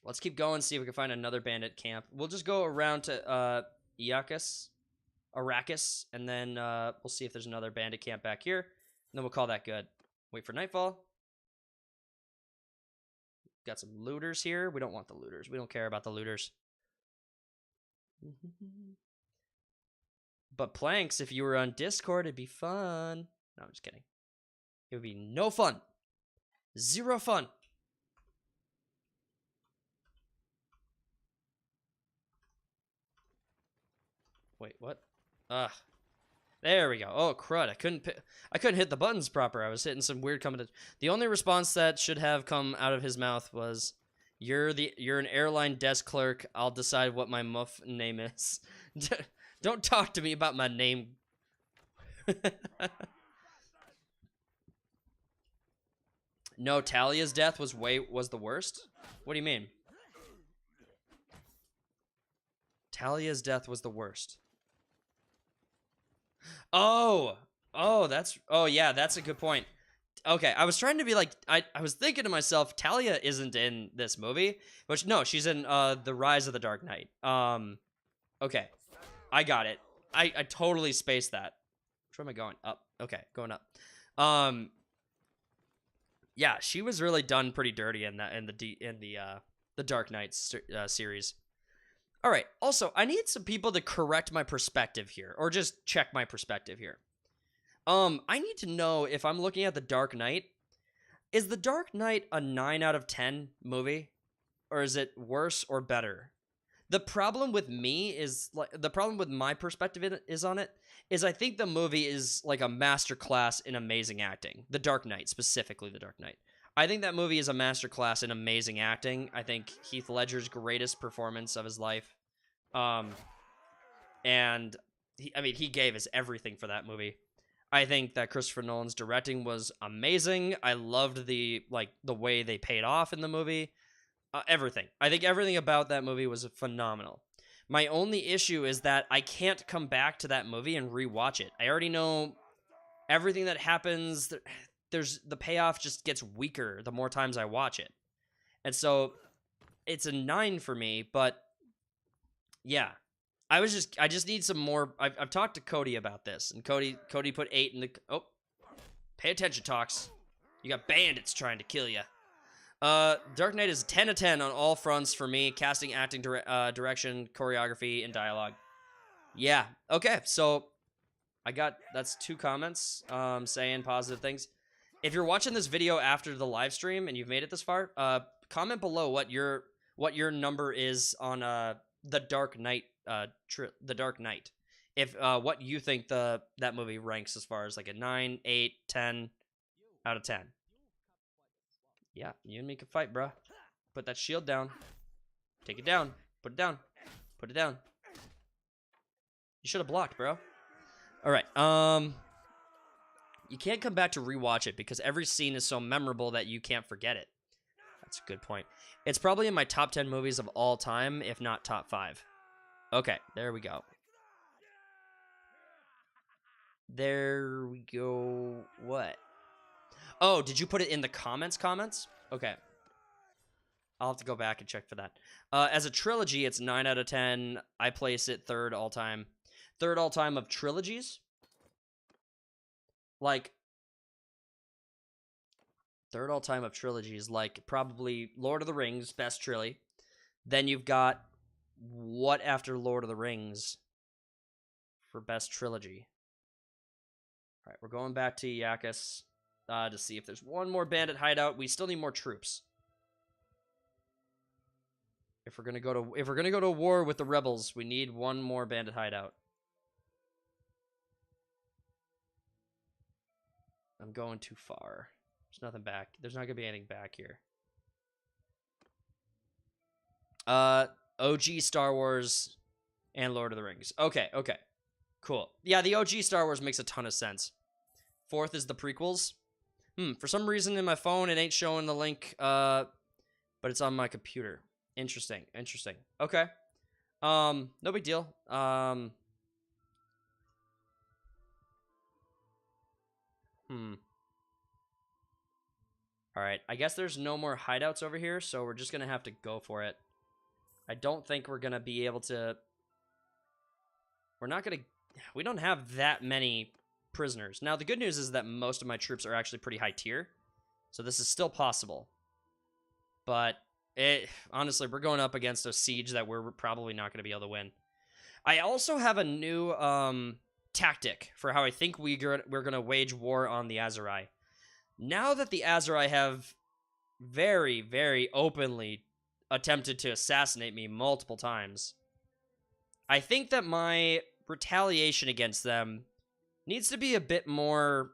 Let's keep going, see if we can find another bandit camp. We'll just go around to Arrakis, and then we'll see if there's another bandit camp back here. And then we'll call that good. Wait for nightfall. Got some looters here. We don't want the looters. We don't care about the looters. But planks, if you were on Discord, it'd be fun. No, I'm just kidding. It would be no fun. Zero fun. Wait, what? Ugh. There we go. Oh crud! I couldn't hit the buttons proper. I was hitting some weird combination. The only response that should have come out of his mouth was, "You're an airline desk clerk. I'll decide what my muff name is." Don't talk to me about my name. No, Talia's death was the worst. What do you mean? Talia's death was the worst. Oh, yeah, that's a good point. Okay, I was trying to be like, I was thinking to myself, Talia isn't in this movie, but no, she's in The Rise of the Dark Knight. Okay, I got it. I totally spaced that. Where am I going? Up. Okay, going up. Yeah, she was really done pretty dirty in the Dark Knight series. All right. Also, I need some people to correct my perspective here, or just check my perspective here. I need to know if I'm looking at The Dark Knight. Is The Dark Knight a 9 out of 10 movie, or is it worse or better? The problem with me is the problem with my perspective on it is I think the movie is like a masterclass in amazing acting. The Dark Knight, specifically The Dark Knight. I think that movie is a masterclass in amazing acting. I think Heath Ledger's greatest performance of his life. And he gave us everything for that movie. I think that Christopher Nolan's directing was amazing. I loved the way they paid off in the movie. Everything. I think everything about that movie was phenomenal. My only issue is that I can't come back to that movie and rewatch it. I already know everything that happens. The payoff just gets weaker the more times I watch it. And so it's a 9 for me, but yeah. I just need some more. I've talked to Cody about this, and Cody put 8 in the Pay attention, Tox. You got bandits trying to kill you. Dark Knight is 10 to 10 on all fronts for me. Casting, acting, direction, choreography, and dialogue. Yeah. Okay, so that's 2 comments saying positive things. If you're watching this video after the live stream and you've made it this far, comment below what your number is on the Dark Knight the Dark Knight. If what you think that movie ranks as far as like a 9, 8, 10 out of 10. Yeah, you and me can fight, bro. Put that shield down. Take it down. Put it down. Put it down. You should have blocked, bro. All right. You can't come back to rewatch it because every scene is so memorable that you can't forget it. That's a good point. It's probably in my top 10 movies of all time, if not top 5. Okay, there we go. There we go. What? Oh, did you put it in the comments? Okay. I'll have to go back and check for that. As a trilogy, it's 9 out of 10. I place it 3rd all-time. 3rd all-time of trilogies? Like, 3rd all-time of trilogies, like probably Lord of the Rings, best trilogy. Then you've got what after Lord of the Rings for best trilogy? All right, we're going back to Yakis to see if there's one more bandit hideout. We still need more troops. If we're gonna go to war with the rebels, we need one more bandit hideout. I'm going too far. There's nothing back. There's not gonna be anything back here. OG Star Wars and Lord of the Rings. Okay, cool. Yeah, the OG Star Wars makes a ton of sense. 4th is the prequels. For some reason in my phone it ain't showing the link, but it's on my computer. Interesting. Okay. No big deal. All right, I guess there's no more hideouts over here, so we're just gonna have to go for it. I don't think we're gonna be able to... We don't have that many prisoners. Now, the good news is that most of my troops are actually pretty high tier, so this is still possible. But, honestly, we're going up against a siege that we're probably not gonna be able to win. I also have a new tactic for how I think we're gonna wage war on the Aserai. Now that the Aserai have very, very openly attempted to assassinate me multiple times, I think that my retaliation against them needs to be a bit more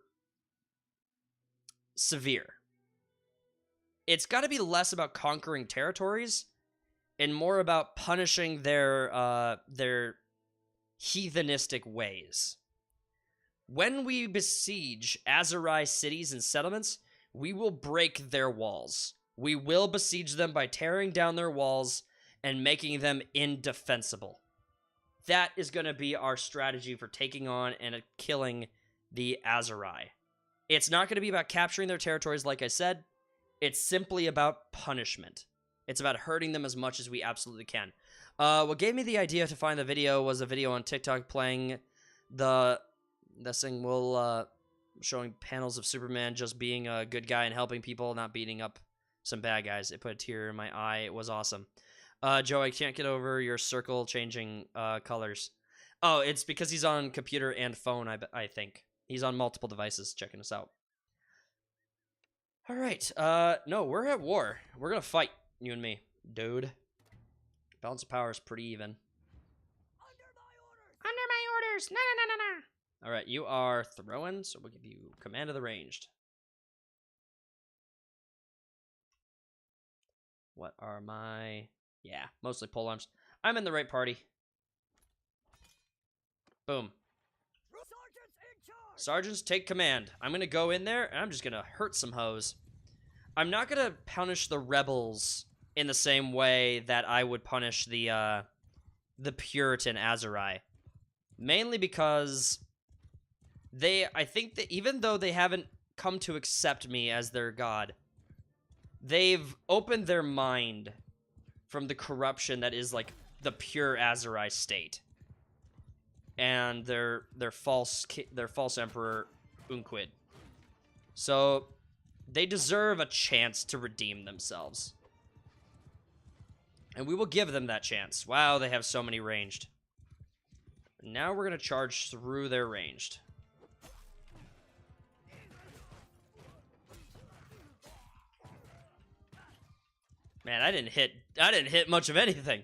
severe. It's got to be less about conquering territories and more about punishing their heathenistic ways. When we besiege Aserai cities and settlements, we will break their walls. We will besiege them by tearing down their walls and making them indefensible. That is going to be our strategy for taking on and killing the Aserai. It's not going to be about capturing their territories, like I said. It's simply about punishment. It's about hurting them as much as we absolutely can. What gave me the idea to find the video was a video on TikTok playing this thing showing panels of Superman just being a good guy and helping people, not beating up some bad guys. It put a tear in my eye. It was awesome. Joe, I can't get over your circle changing colors. Oh, it's because he's on computer and phone, I think. He's on multiple devices checking us out. All right. No, we're at war. We're going to fight, you and me, dude. Balance of power is pretty even. Under my orders. No. All right, you are throwing, so we'll give you command of the ranged. What are my... Yeah, mostly polearms. I'm in the right party. Boom. Sergeants, take command. I'm going to go in there, and I'm just going to hurt some hoes. I'm not going to punish the rebels in the same way that I would punish the Puritan Aserai. Mainly because I think that even though they haven't come to accept me as their god, they've opened their mind from the corruption that is like the pure Aserai state, and their false emperor Unquid. So they deserve a chance to redeem themselves. And we will give them that chance. Wow, they have so many ranged. Now we're going to charge through their ranged. Man, I didn't hit much of anything.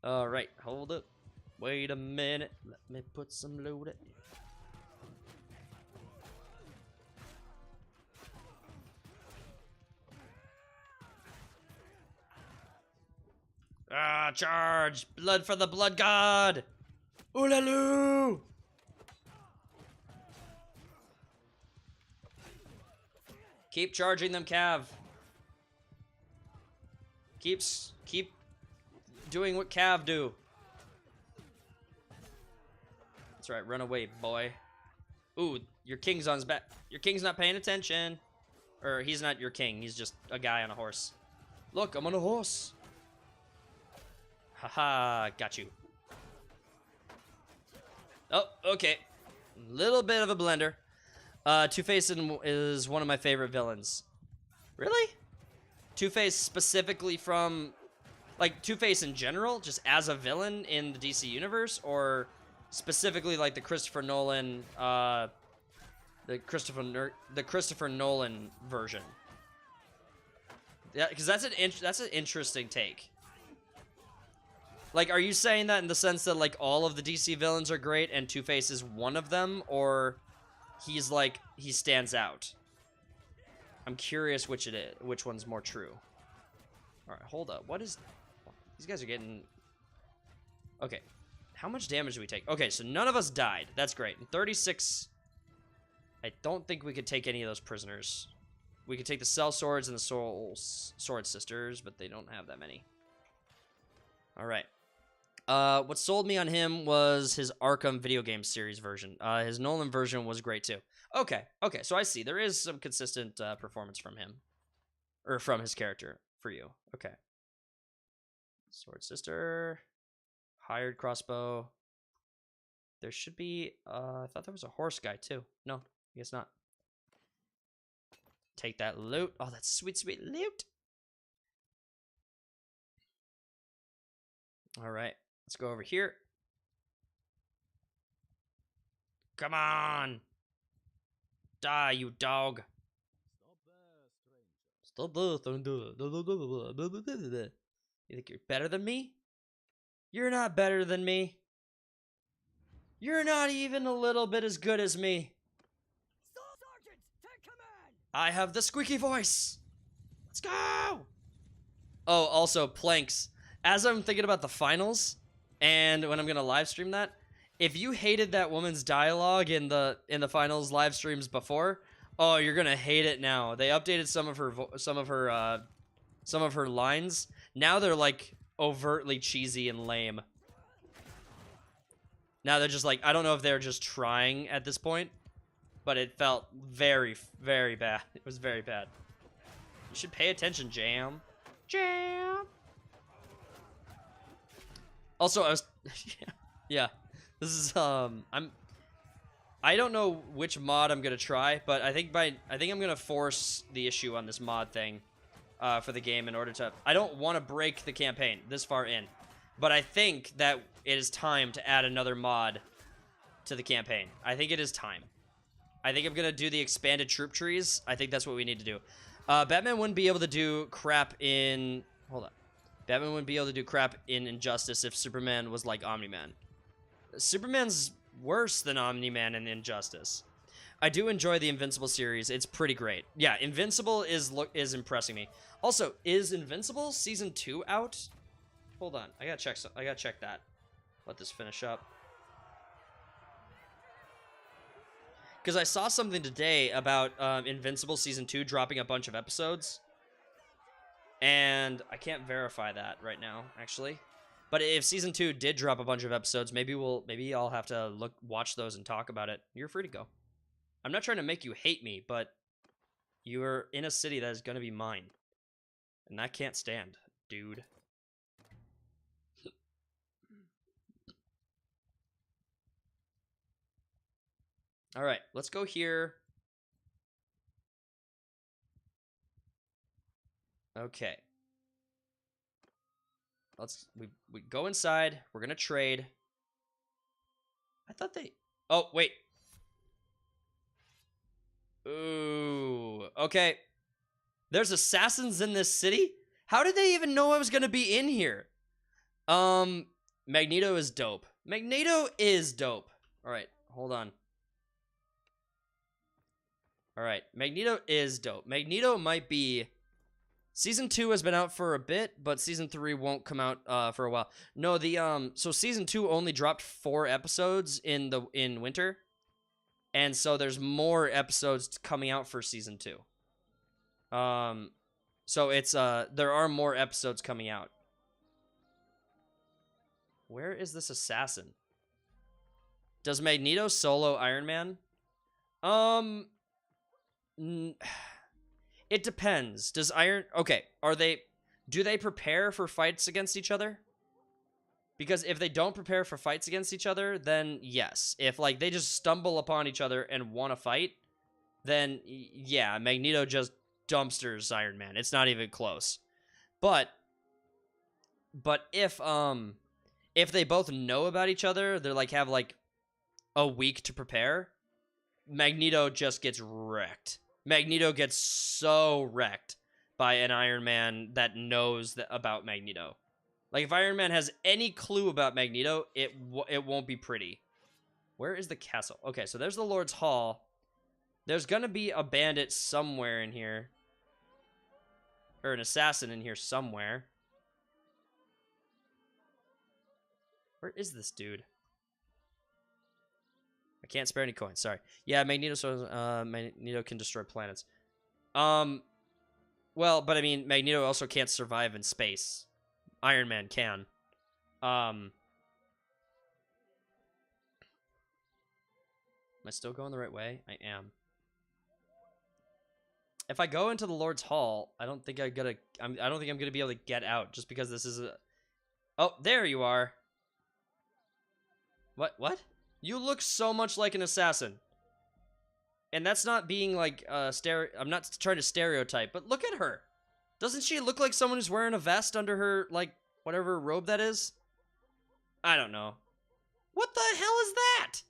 All right, hold up. Wait a minute. Let me put some loot in. Ah, charge! Blood for the blood god! Oolaloo! Keep charging them, Cav. Keep doing what Cav do. That's right, run away, boy. Ooh, your king's on his back. Your king's not paying attention. Or he's not your king, he's just a guy on a horse. Look, I'm on a horse. Haha, got you. Oh, okay. Little bit of a blender. Two-Face is one of my favorite villains. Really? Two-Face specifically from, like, Two-Face in general, just as a villain in the DC universe, or specifically like the Christopher Nolan, the Christopher Nolan version? Yeah, because that's an interesting take. Like, are you saying that in the sense that, like, all of the DC villains are great and Two-Face is one of them, or he's, like, he stands out? I'm curious which one's more true. Alright, hold up. What is... These guys are getting... Okay. How much damage do we take? Okay, so none of us died. That's great. And 36... I don't think we could take any of those prisoners. We could take the Cell Swords and the Sword Sisters, but they don't have that many. Alright. What sold me on him was his Arkham video game series version. His Nolan version was great too. Okay, so I see. There is some consistent performance from him. Or from his character for you. Okay. Sword Sister. Hired crossbow. There should be, I thought there was a horse guy too. No, I guess not. Take that loot. Oh, that's sweet, sweet loot. All right. Let's go over here. Come on. Die, you dog. Stop there, stranger. You think you're better than me? You're not better than me. You're not even a little bit as good as me. Sergeant, take command. I have the squeaky voice. Let's go. Oh, also, planks. As I'm thinking about the finals, and when I'm gonna live stream that, if you hated that woman's dialogue in the finals live streams before, oh, you're gonna hate it now. They updated some of her lines. Now they're like overtly cheesy and lame. Now they're just like, I don't know if they're just trying at this point, but it felt very, very bad. It was very bad. You should pay attention, Jam. Jam. Also, I was, yeah, this is, I don't know which mod I'm gonna try, but I think I'm gonna force the issue on this mod thing, for the game in order to, I don't want to break the campaign this far in, but I think that it is time to add another mod to the campaign. I think it is time. I think I'm gonna do the expanded troop trees. I think that's what we need to do. Batman wouldn't be able to do crap in, hold on. Batman wouldn't be able to do crap in Injustice if Superman was like Omni-Man. Superman's worse than Omni-Man in Injustice. I do enjoy the Invincible series. It's pretty great. Yeah, Invincible is impressing me. Also, is Invincible Season 2 out? Hold on. I gotta check that. Let this finish up. Because I saw something today about Invincible Season 2 dropping a bunch of episodes. And I can't verify that right now, actually. But if Season 2 did drop a bunch of episodes, maybe I'll have to watch those and talk about it. You're free to go. I'm not trying to make you hate me, but you're in a city that is going to be mine. And I can't stand, dude. All right, let's go here. Okay. We go inside. We're gonna trade. I thought they. Oh wait. Ooh. Okay. There's assassins in this city. How did they even know I was gonna be in here? Magneto is dope. Magneto is dope. All right, hold on. All right, Magneto is dope. Magneto might be. Season 2 has been out for a bit, but season 3 won't come out for a while. No, so season 2 only dropped 4 episodes in winter. And so there's more episodes coming out for season 2. So it's there are more episodes coming out. Where is this assassin? Does Magneto solo Iron Man? It depends. Does okay, do they prepare for fights against each other? Because if they don't prepare for fights against each other, then yes. If like they just stumble upon each other and want to fight, then yeah, Magneto just dumpsters Iron Man. It's not even close. But if they both know about each other, they're like have like a week to prepare, Magneto just gets wrecked. Magneto gets so wrecked by an Iron Man that knows about Magneto. Like, if Iron Man has any clue about Magneto, it won't be pretty. Where is the castle? Okay, so there's the Lord's Hall. There's gonna be a bandit somewhere in here. Or an assassin in here somewhere. Where is this dude? I can't spare any coins, sorry. Yeah, Magneto can destroy planets. Well, but I mean, Magneto also can't survive in space. Iron Man can. Am I still going the right way? I am. If I go into the Lord's Hall, I don't think I'm gonna be able to get out just because this is a. Oh, there you are. What? You look so much like an assassin. And that's not being like I'm not trying to stereotype, but look at her. Doesn't she look like someone who's wearing a vest under her like whatever robe that is? I don't know. What the hell is that?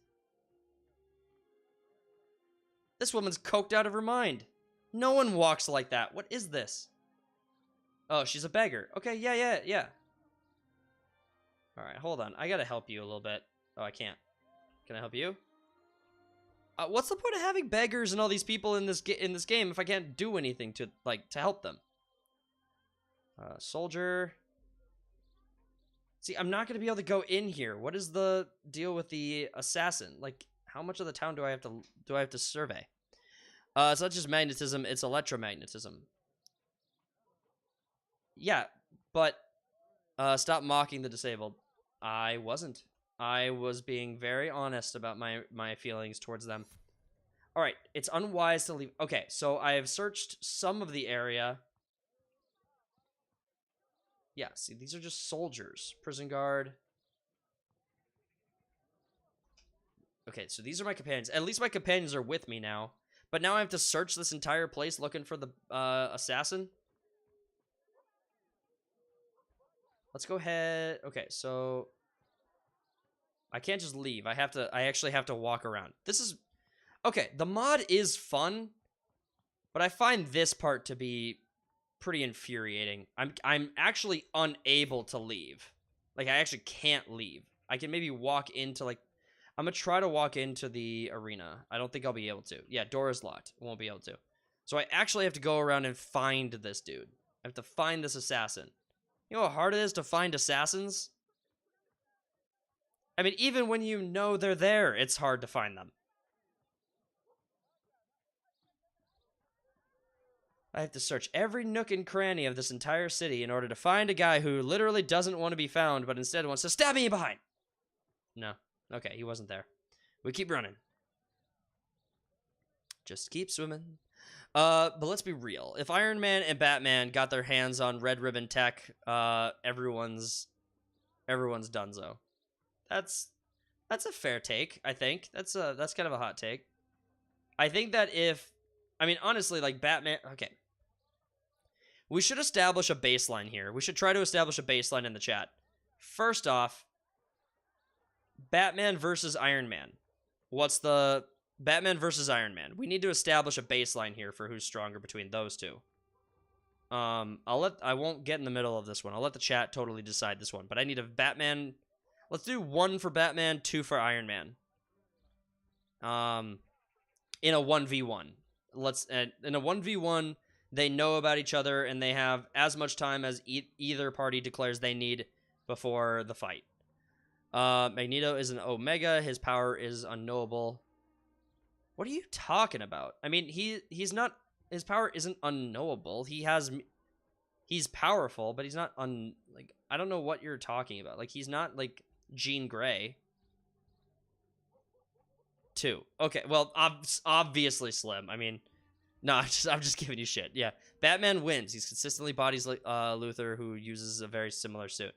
This woman's coked out of her mind. No one walks like that. What is this? Oh, she's a beggar. Okay, yeah. Alright, hold on. I gotta help you a little bit. Oh, I can't. Can I help you? What's the point of having beggars and all these people in this game if I can't do anything to help them? Soldier. See, I'm not gonna be able to go in here. What is the deal with the assassin? Like, how much of the town do I have to survey? It's not just magnetism; it's electromagnetism. Yeah, but stop mocking the disabled. I wasn't. I was being very honest about my feelings towards them. All right, it's unwise to leave. Okay, so I have searched some of the area. Yeah, see, these are just soldiers. Prison guard. Okay, so these are my companions. At least my companions are with me now. But now I have to search this entire place looking for the assassin. Let's go ahead. Okay, so I can't just leave. I actually have to walk around. This is okay, the mod is fun, but I find this part to be pretty infuriating. I'm actually unable to leave. Like, I actually can't leave. I can maybe walk into I'm gonna try to walk into the arena. I don't think I'll be able to. Yeah, door is locked. I won't be able to. So I actually have to go around and find this dude. I have to find this assassin. You know how hard it is to find assassins? I mean, even when you know they're there, it's hard to find them. I have to search every nook and cranny of this entire city in order to find a guy who literally doesn't want to be found, but instead wants to stab me behind. No. Okay, he wasn't there. We keep running. Just keep swimming. But let's be real. If Iron Man and Batman got their hands on Red Ribbon tech, everyone's donezo. That's a fair take, I think. That's kind of a hot take. I think that I mean, honestly, like, Batman... Okay. We should establish a baseline here. We should try to establish a baseline in the chat. First off, Batman versus Iron Man. What's the... Batman versus Iron Man. We need to establish a baseline here for who's stronger between those two. I won't get in the middle of this one. I'll let the chat totally decide this one. But I need a Batman... Let's do 1 for Batman, 2 for Iron Man. In a 1v1. In a 1v1, they know about each other, and they have as much time as either party declares they need before the fight. Magneto is an Omega. His power is unknowable. What are you talking about? I mean, he's not... His power isn't unknowable. He's powerful, but he's not like, I don't know what you're talking about. Like, he's not, like, Jean Grey. 2. Okay, well, obviously Slim. I mean, no, I'm just giving you shit. Yeah, Batman wins. He's consistently bodies Luthor, who uses a very similar suit.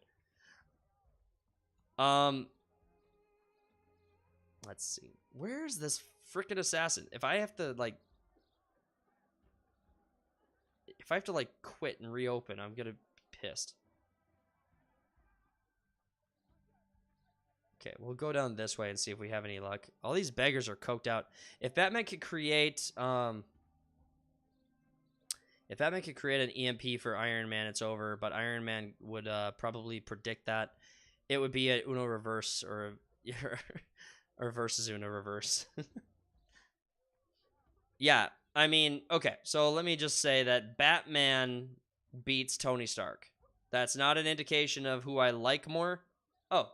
Let's see. Where's this freaking assassin? If I have to, like, quit and reopen, I'm gonna be pissed. Okay, we'll go down this way and see if we have any luck. All these beggars are coked out. If Batman could create, an EMP for Iron Man, it's over. But Iron Man would probably predict that. It would be a Uno reverse or versus Uno reverse. Yeah, I mean, okay. So let me just say that Batman beats Tony Stark. That's not an indication of who I like more. Oh.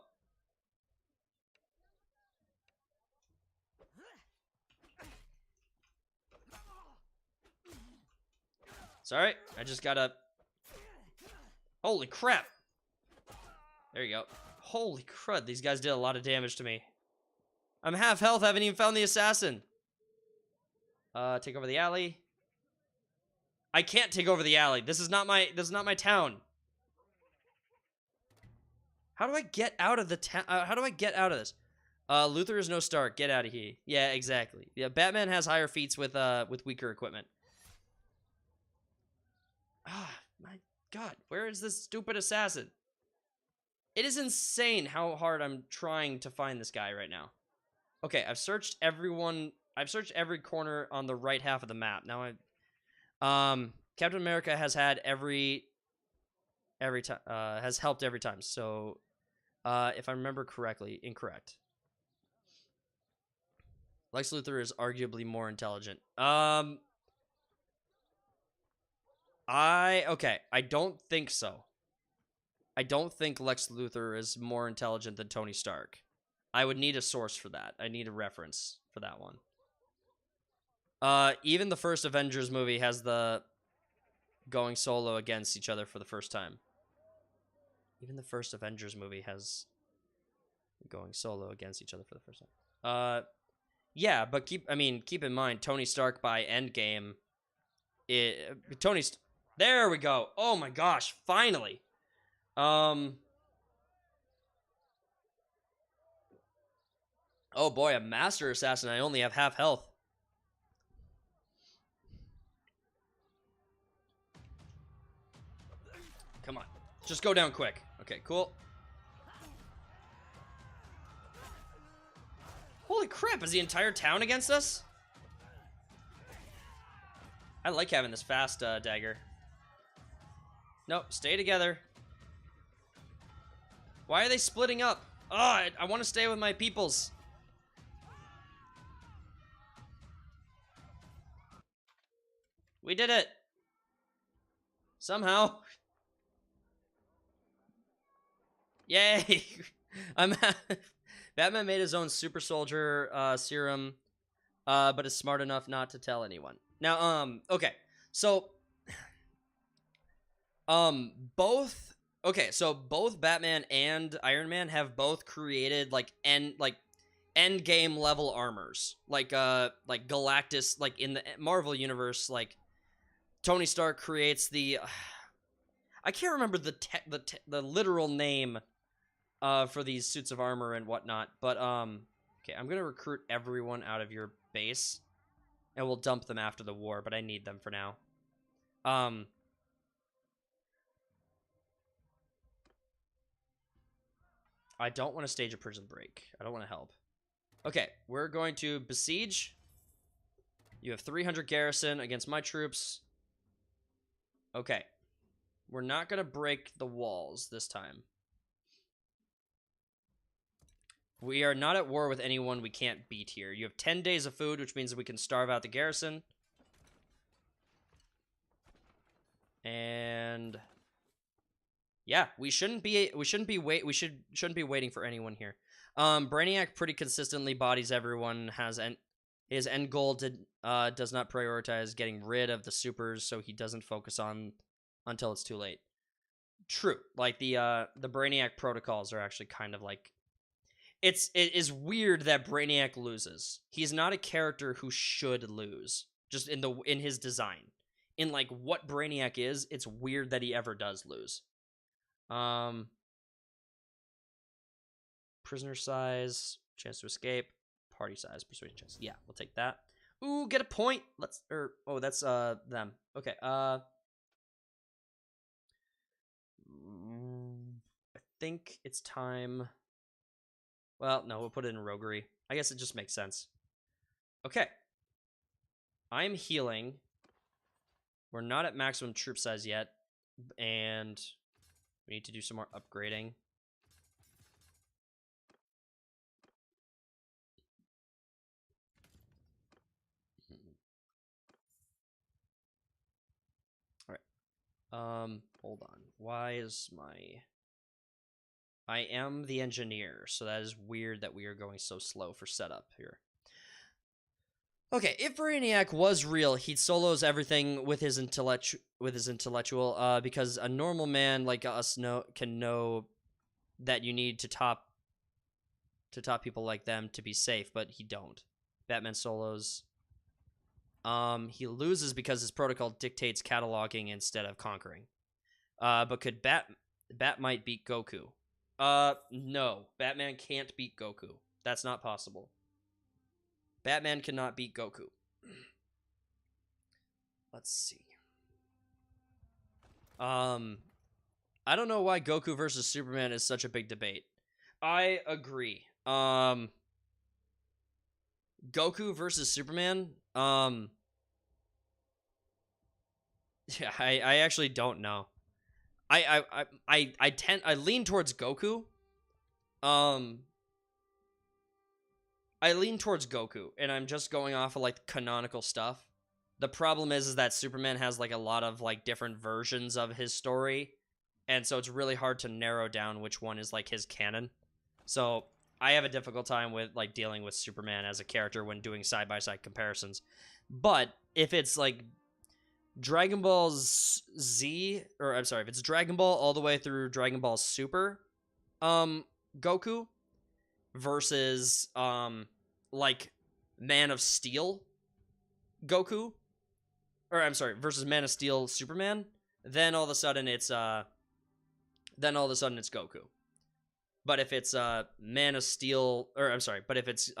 Sorry, I just gotta... Holy crap! There you go. Holy crud, these guys did a lot of damage to me. I'm half health, haven't even found the assassin. Take over the alley. I can't take over the alley. This is not my town. How do I get out of the town? How do I get out of this? Luthor is no Stark. Get out of here. Yeah, exactly. Yeah, Batman has higher feats with weaker equipment. Ah, my God, where is this stupid assassin? It is insane how hard I'm trying to find this guy right now. Okay, I've searched everyone. I've searched every corner on the right half of the map. Now Captain America has had every time has helped every time. So if I remember correctly, incorrect. Lex Luthor is arguably more intelligent. I don't think so. I don't think Lex Luthor is more intelligent than Tony Stark. I would need a source for that. I need a reference for that one. Even the first Avengers movie has the going solo against each other for the first time. Even the first Avengers movie has going solo against each other for the first time. Yeah, but keep in mind, Tony Stark by Endgame... There we go. Oh my gosh, finally. Oh boy, a master assassin. I only have half health. Come on. Just go down quick. Okay, cool. Holy crap, is the entire town against us? I like having this fast dagger. Nope, stay together. Why are they splitting up? Oh, I want to stay with my peoples. We did it. Somehow. Yay. Batman made his own super soldier serum, but is smart enough not to tell anyone. Now, okay. So both Batman and Iron Man have both created end game level armors, like Galactus, like in the Marvel universe, like Tony Stark creates the I can't remember the literal name for these suits of armor and whatnot, but okay, I'm gonna recruit everyone out of your base. And we'll dump them after the war, but I need them for now. I don't want to stage a prison break. I don't want to help. Okay, we're going to besiege. You have 300 garrison against my troops. Okay. We're not going to break the walls this time. We are not at war with anyone we can't beat here. You have 10 days of food, which means that we can starve out the garrison. And yeah, we shouldn't be waiting for anyone here. Brainiac pretty consistently bodies everyone. His end goal does not prioritize getting rid of the supers, so he doesn't focus on until it's too late. True. Like the Brainiac protocols are actually kind of like it is weird that Brainiac loses. He's not a character who should lose. Just in his design. In like what Brainiac is, it's weird that he ever does lose. Prisoner size, chance to escape, party size, persuasion chance. Yeah, we'll take that. Ooh, get a point. That's them. Okay. I think it's time. Well, no, we'll put it in roguery. I guess it just makes sense. Okay. I'm healing. We're not at maximum troop size yet, and we need to do some more upgrading. All right. Hold on. Why is my... I am the engineer, so that is weird that we are going so slow for setup here. Okay, if Brainiac was real, he'd solos everything with his intellectual, because a normal man like us can know that you need to top people like them to be safe, but he don't. Batman solos. He loses because his protocol dictates cataloging instead of conquering. But could Bat might beat Goku? No. Batman can't beat Goku. That's not possible. Batman cannot beat Goku. Let's see. I don't know why Goku versus Superman is such a big debate. I agree. Goku versus Superman. Yeah, I actually don't know. I lean towards Goku. I lean towards Goku, and I'm just going off of like canonical stuff. The problem is that Superman has like a lot of like different versions of his story, and so it's really hard to narrow down which one is like his canon. So I have a difficult time with like dealing with Superman as a character when doing side-by-side comparisons. But if it's like Dragon Ball Z, or I'm sorry, if it's Dragon Ball all the way through Dragon Ball Super, Goku versus like Man of Steel Goku, or I'm sorry, versus Man of Steel Superman, then all of a sudden it's Goku. But if it's Man of Steel, or I'm sorry, but if it's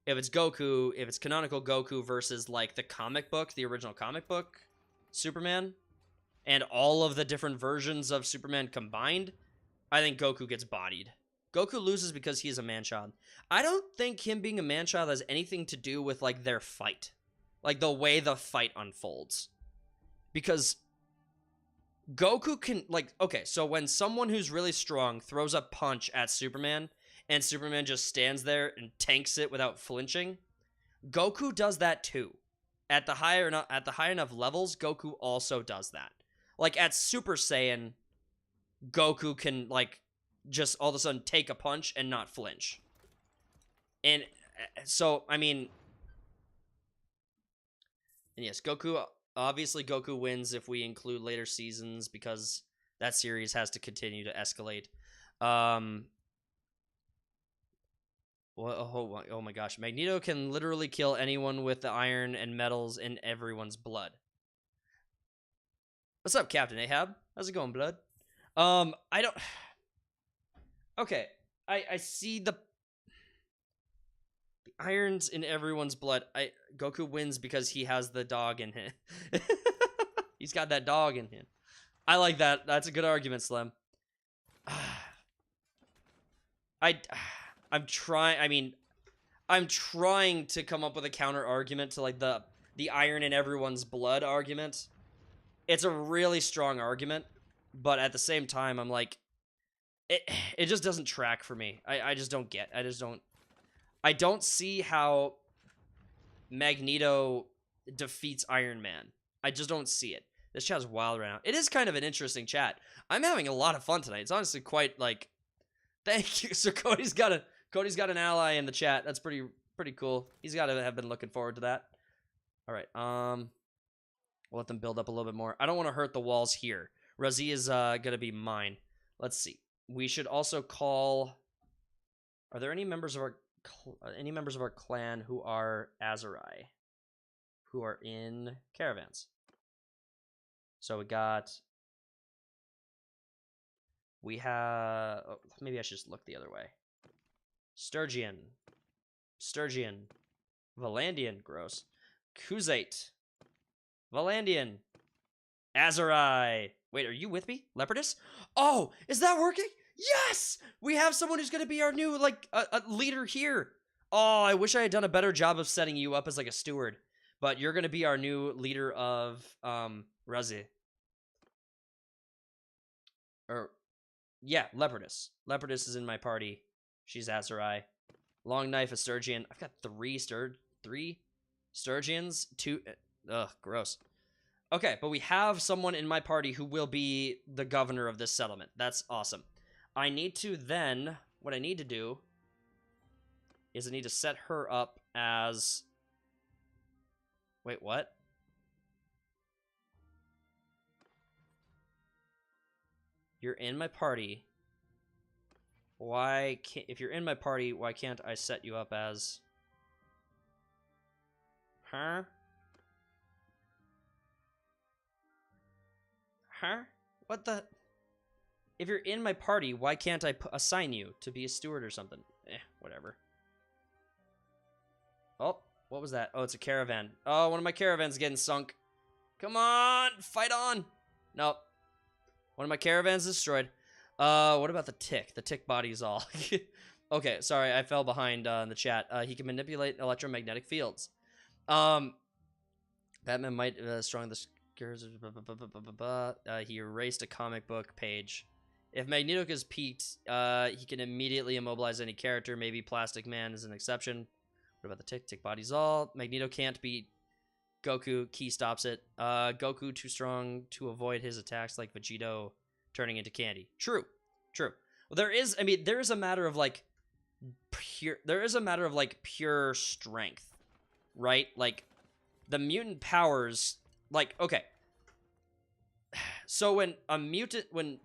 Goku, if it's canonical Goku versus like the comic book, the original comic book Superman, and all of the different versions of Superman combined, I think Goku gets bodied. Goku loses because he's a man-child. I don't think him being a man-child has anything to do with like their fight, like the way the fight unfolds, because Goku can, like, okay, so when someone who's really strong throws a punch at Superman and Superman just stands there and tanks it without flinching, Goku does that too. At the high enough levels, Goku also does that. Like at Super Saiyan, Goku can like just all of a sudden take a punch and not flinch. And so, I mean, and yes, obviously Goku wins if we include later seasons because that series has to continue to escalate. Oh my gosh. Magneto can literally kill anyone with the iron and metals in everyone's blood. What's up, Captain Ahab? How's it going, blood? I don't... Okay. I see the irons in everyone's blood. Goku wins because he has the dog in him. He's got that dog in him. I like that. That's a good argument, Slim. I'm trying. I mean, I'm trying to come up with a counter argument to like the iron in everyone's blood argument. It's a really strong argument, but at the same time, I'm like, it just doesn't track for me. I just don't get. I don't see how Magneto defeats Iron Man. I just don't see it. This chat is wild right now. It is kind of an interesting chat. I'm having a lot of fun tonight. It's honestly quite like, thank you. So Cody's got an ally in the chat. That's pretty cool. He's got to have been looking forward to that. All right. We'll let them build up a little bit more. I don't want to hurt the walls here. Razi is gonna be mine. Let's see. We should also call. Are there any members of our clan who are Azurai, who are in caravans? So we have. Oh, maybe I should just look the other way. Sturgian, Valandian, gross. Kuzate, Valandian, Azurai. Wait, are you with me, Leopardus? Oh, is that working? Yes! We have someone who's going to be our new, like, a leader here. Oh, I wish I had done a better job of setting you up as, like, a steward. But you're going to be our new leader of, Razi. Yeah, Leopardus. Leopardus is in my party. She's Azurai. Long Knife, a Sturgian. I've got three Sturgians. Two... Ugh, gross. Okay, but we have someone in my party who will be the governor of this settlement. That's awesome. I need to then... What I need to do is I need to set her up as... Wait, what? You're in my party. Why can't... If you're in my party, why can't I set you up as... Huh? Huh? What the... If you're in my party, why can't I assign you to be a steward or something? Whatever. Oh, what was that? Oh, it's a caravan. Oh, one of my caravans getting sunk. Come on, fight on. Nope. One of my caravans destroyed. What about the tick? The tick body's all. Okay, sorry, I fell behind in the chat. He can manipulate electromagnetic fields. Batman might strong the scares. He erased a comic book page. If Magneto is peaked, he can immediately immobilize any character. Maybe Plastic Man is an exception. What about the tick? Tick body's all. Magneto can't beat Goku. Key stops it. Goku too strong to avoid his attacks, like Vegito turning into candy. True. Well, there is a matter of like pure strength, right? Like the mutant powers, like, okay. So when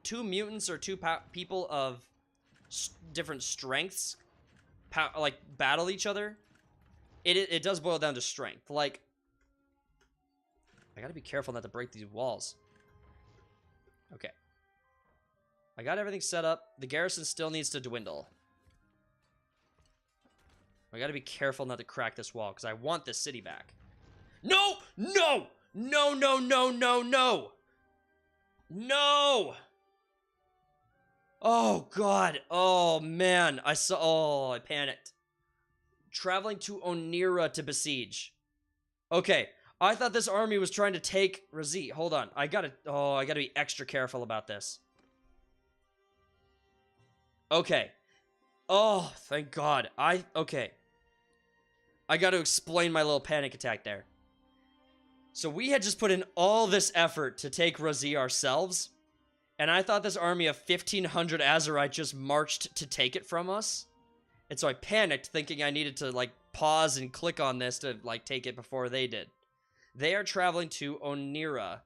two mutants or two people of different strengths like battle each other, it does boil down to strength. Like, I gotta be careful not to break these walls. Okay. I got everything set up. The garrison still needs to dwindle. I gotta be careful not to crack this wall, because I want this city back. No! No! No, no, no, no, no! No! Oh, God. Oh, man. I panicked. Traveling to Onira to besiege. Okay. I thought this army was trying to take Razi. Hold on. I gotta be extra careful about this. Okay. Oh, thank God. Okay. I gotta explain my little panic attack there. So we had just put in all this effort to take Razi ourselves, and I thought this army of 1,500 Azurai just marched to take it from us. And so I panicked, thinking I needed to, like, pause and click on this to, like, take it before they did. They are traveling to Onira,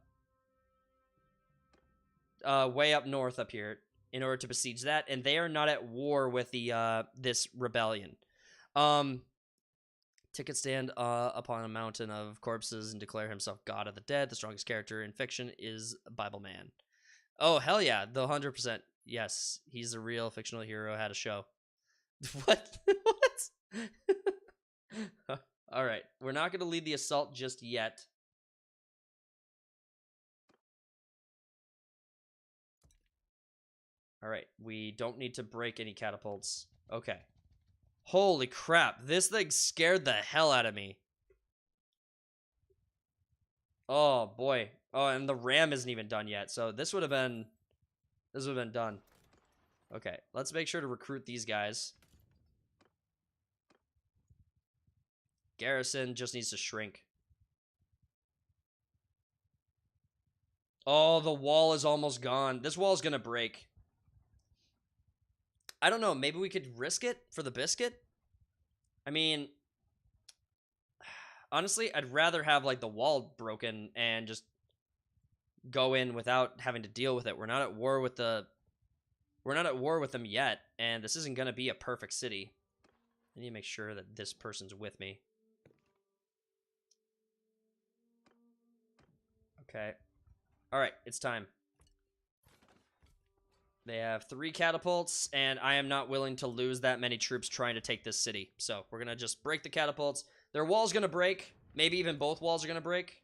way up north up here, in order to besiege that, and they are not at war with the this rebellion. Ticket stand upon a mountain of corpses and declare himself God of the dead. The strongest character in fiction is Bible Man. Oh, hell yeah. The 100%. Yes, he's a real fictional hero. Had a show. What? What? Alright, we're not going to lead the assault just yet. Alright, we don't need to break any catapults. Okay. Holy crap, this thing scared the hell out of me. Oh, boy. Oh, and the ram isn't even done yet, so this would have been done. Okay, let's make sure to recruit these guys. Garrison just needs to shrink. Oh, the wall is almost gone. This wall is gonna break. I don't know, maybe we could risk it for the biscuit? I mean, honestly, I'd rather have, like, the wall broken and just go in without having to deal with it. We're not at war with them yet, and this isn't gonna be a perfect city. I need to make sure that this person's with me. Okay. Alright, it's time. They have 3 catapults, and I am not willing to lose that many troops trying to take this city. So, we're gonna just break the catapults. Their wall's gonna break. Maybe even both walls are gonna break.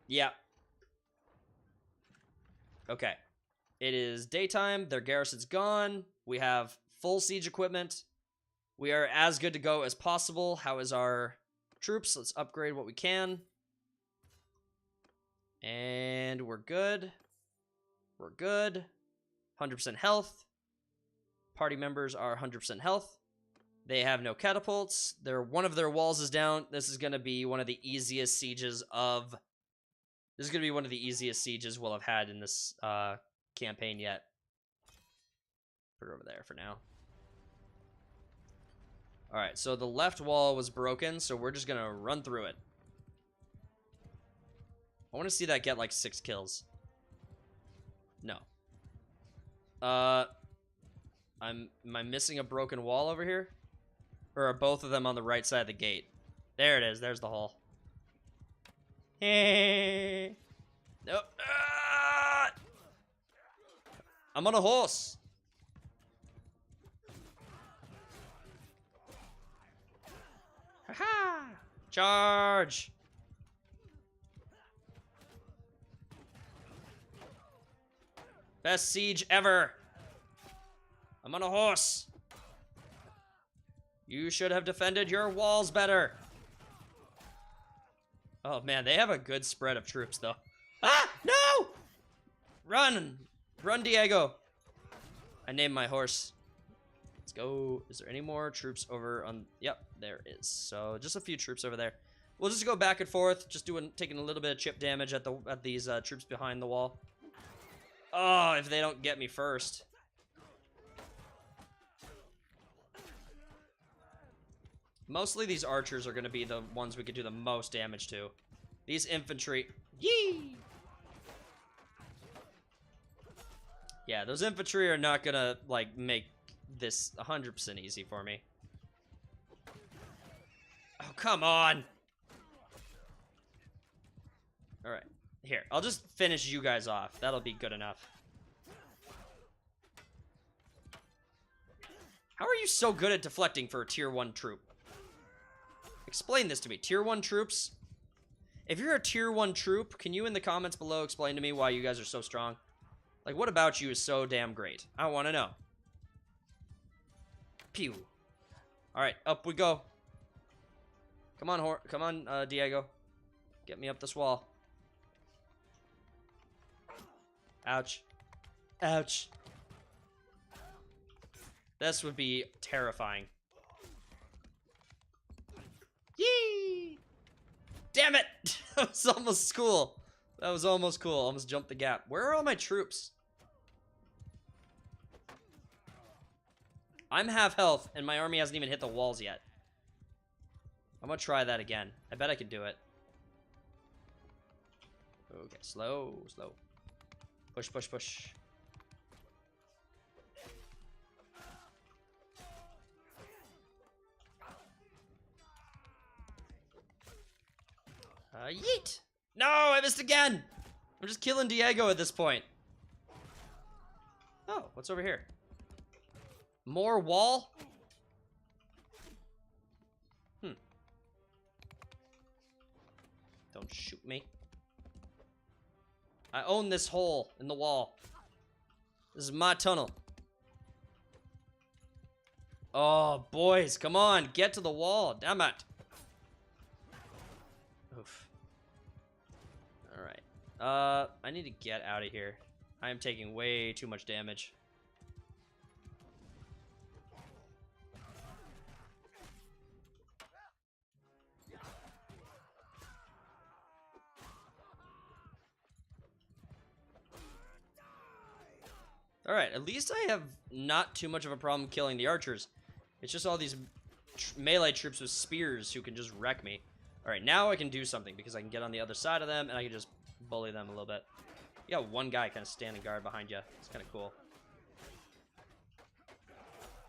Yeah. Okay. It is daytime. Their garrison's gone. We have full siege equipment. We are as good to go as possible. How is our troops? Let's upgrade what we can. And we're good. We're good. 100% health. Party members are 100% health. They have no catapults. One of their walls is down. This is going to be one of the easiest sieges of... This is going to be one of the easiest sieges we'll have had in this campaign yet. Put it over there for now. Alright, so the left wall was broken, so we're just going to run through it. I want to see that get like 6 kills. No. Am I missing a broken wall over here? Or are both of them on the right side of the gate? There it is. There's the hole. Hey. Nope. Ah! I'm on a horse. Ha-ha! Charge! Best siege ever. I'm on a horse. You should have defended your walls better. Oh, man, they have a good spread of troops, though. Ah! No! Run! Run, Diego. I named my horse. Let's go. Is there any more troops over on... Yep, there is. So, just a few troops over there. We'll just go back and forth, just taking a little bit of chip damage at these troops behind the wall. Oh, if they don't get me first. Mostly these archers are going to be the ones we could do the most damage to. These infantry... Yee! Yeah, those infantry are not going to, like, make this 100% easy for me. Oh, come on! Alright, here. I'll just finish you guys off. That'll be good enough. How are you so good at deflecting for a tier 1 troop? Explain this to me. Tier 1 troops? If you're a tier 1 troop, can you in the comments below explain to me why you guys are so strong? Like, what about you is so damn great? I want to know. Pew. Alright, up we go. Come on, Diego. Get me up this wall. Ouch. Ouch. This would be terrifying. Yee! Damn it! That was almost cool. That was almost cool. Almost jumped the gap. Where are all my troops? I'm half health, and my army hasn't even hit the walls yet. I'm gonna try that again. I bet I can do it. Okay, slow, slow. Push, push, push. Yeet! No, I missed again! I'm just killing Diego at this point. Oh, what's over here? More wall? Don't shoot me. I own this hole in the wall. This is my tunnel. Oh, boys, come on. Get to the wall. Damn it. Oof. Alright. I need to get out of here. I am taking way too much damage. Alright, at least I have not too much of a problem killing the archers. It's just all these melee troops with spears who can just wreck me. Alright, now I can do something because I can get on the other side of them and I can just bully them a little bit. You got one guy kind of standing guard behind you. It's kind of cool.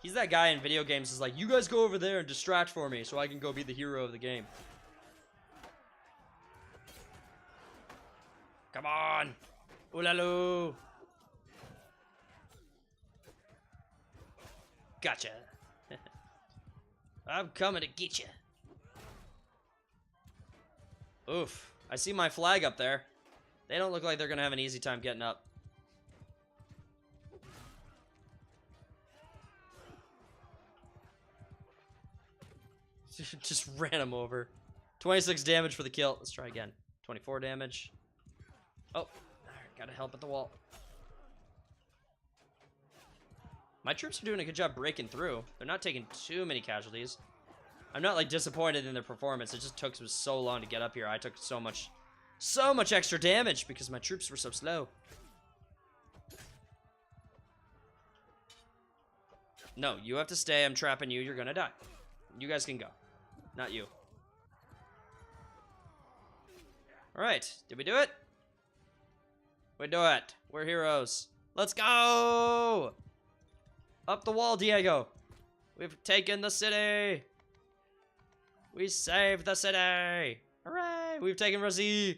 He's that guy in video games who's like, you guys go over there and distract for me so I can go be the hero of the game. Come on! Oolaloo! Gotcha. I'm coming to get you. Oof. I see my flag up there. They don't look like they're gonna have an easy time getting up. Just ran him over. 26 damage for the kill. Let's try again. 24 damage. Oh, gotta help at the wall. My troops are doing a good job breaking through. They're not taking too many casualties. I'm not like disappointed in their performance. It just took so long to get up here. I took so much extra damage because my troops were so slow. No, you have to stay. I'm trapping you. You're gonna die. You guys can go. Not you. Alright, did we do it? We do it. We're heroes. Let's go! Up the wall, Diego. We've taken the city. We saved the city. Hooray! We've taken Razi.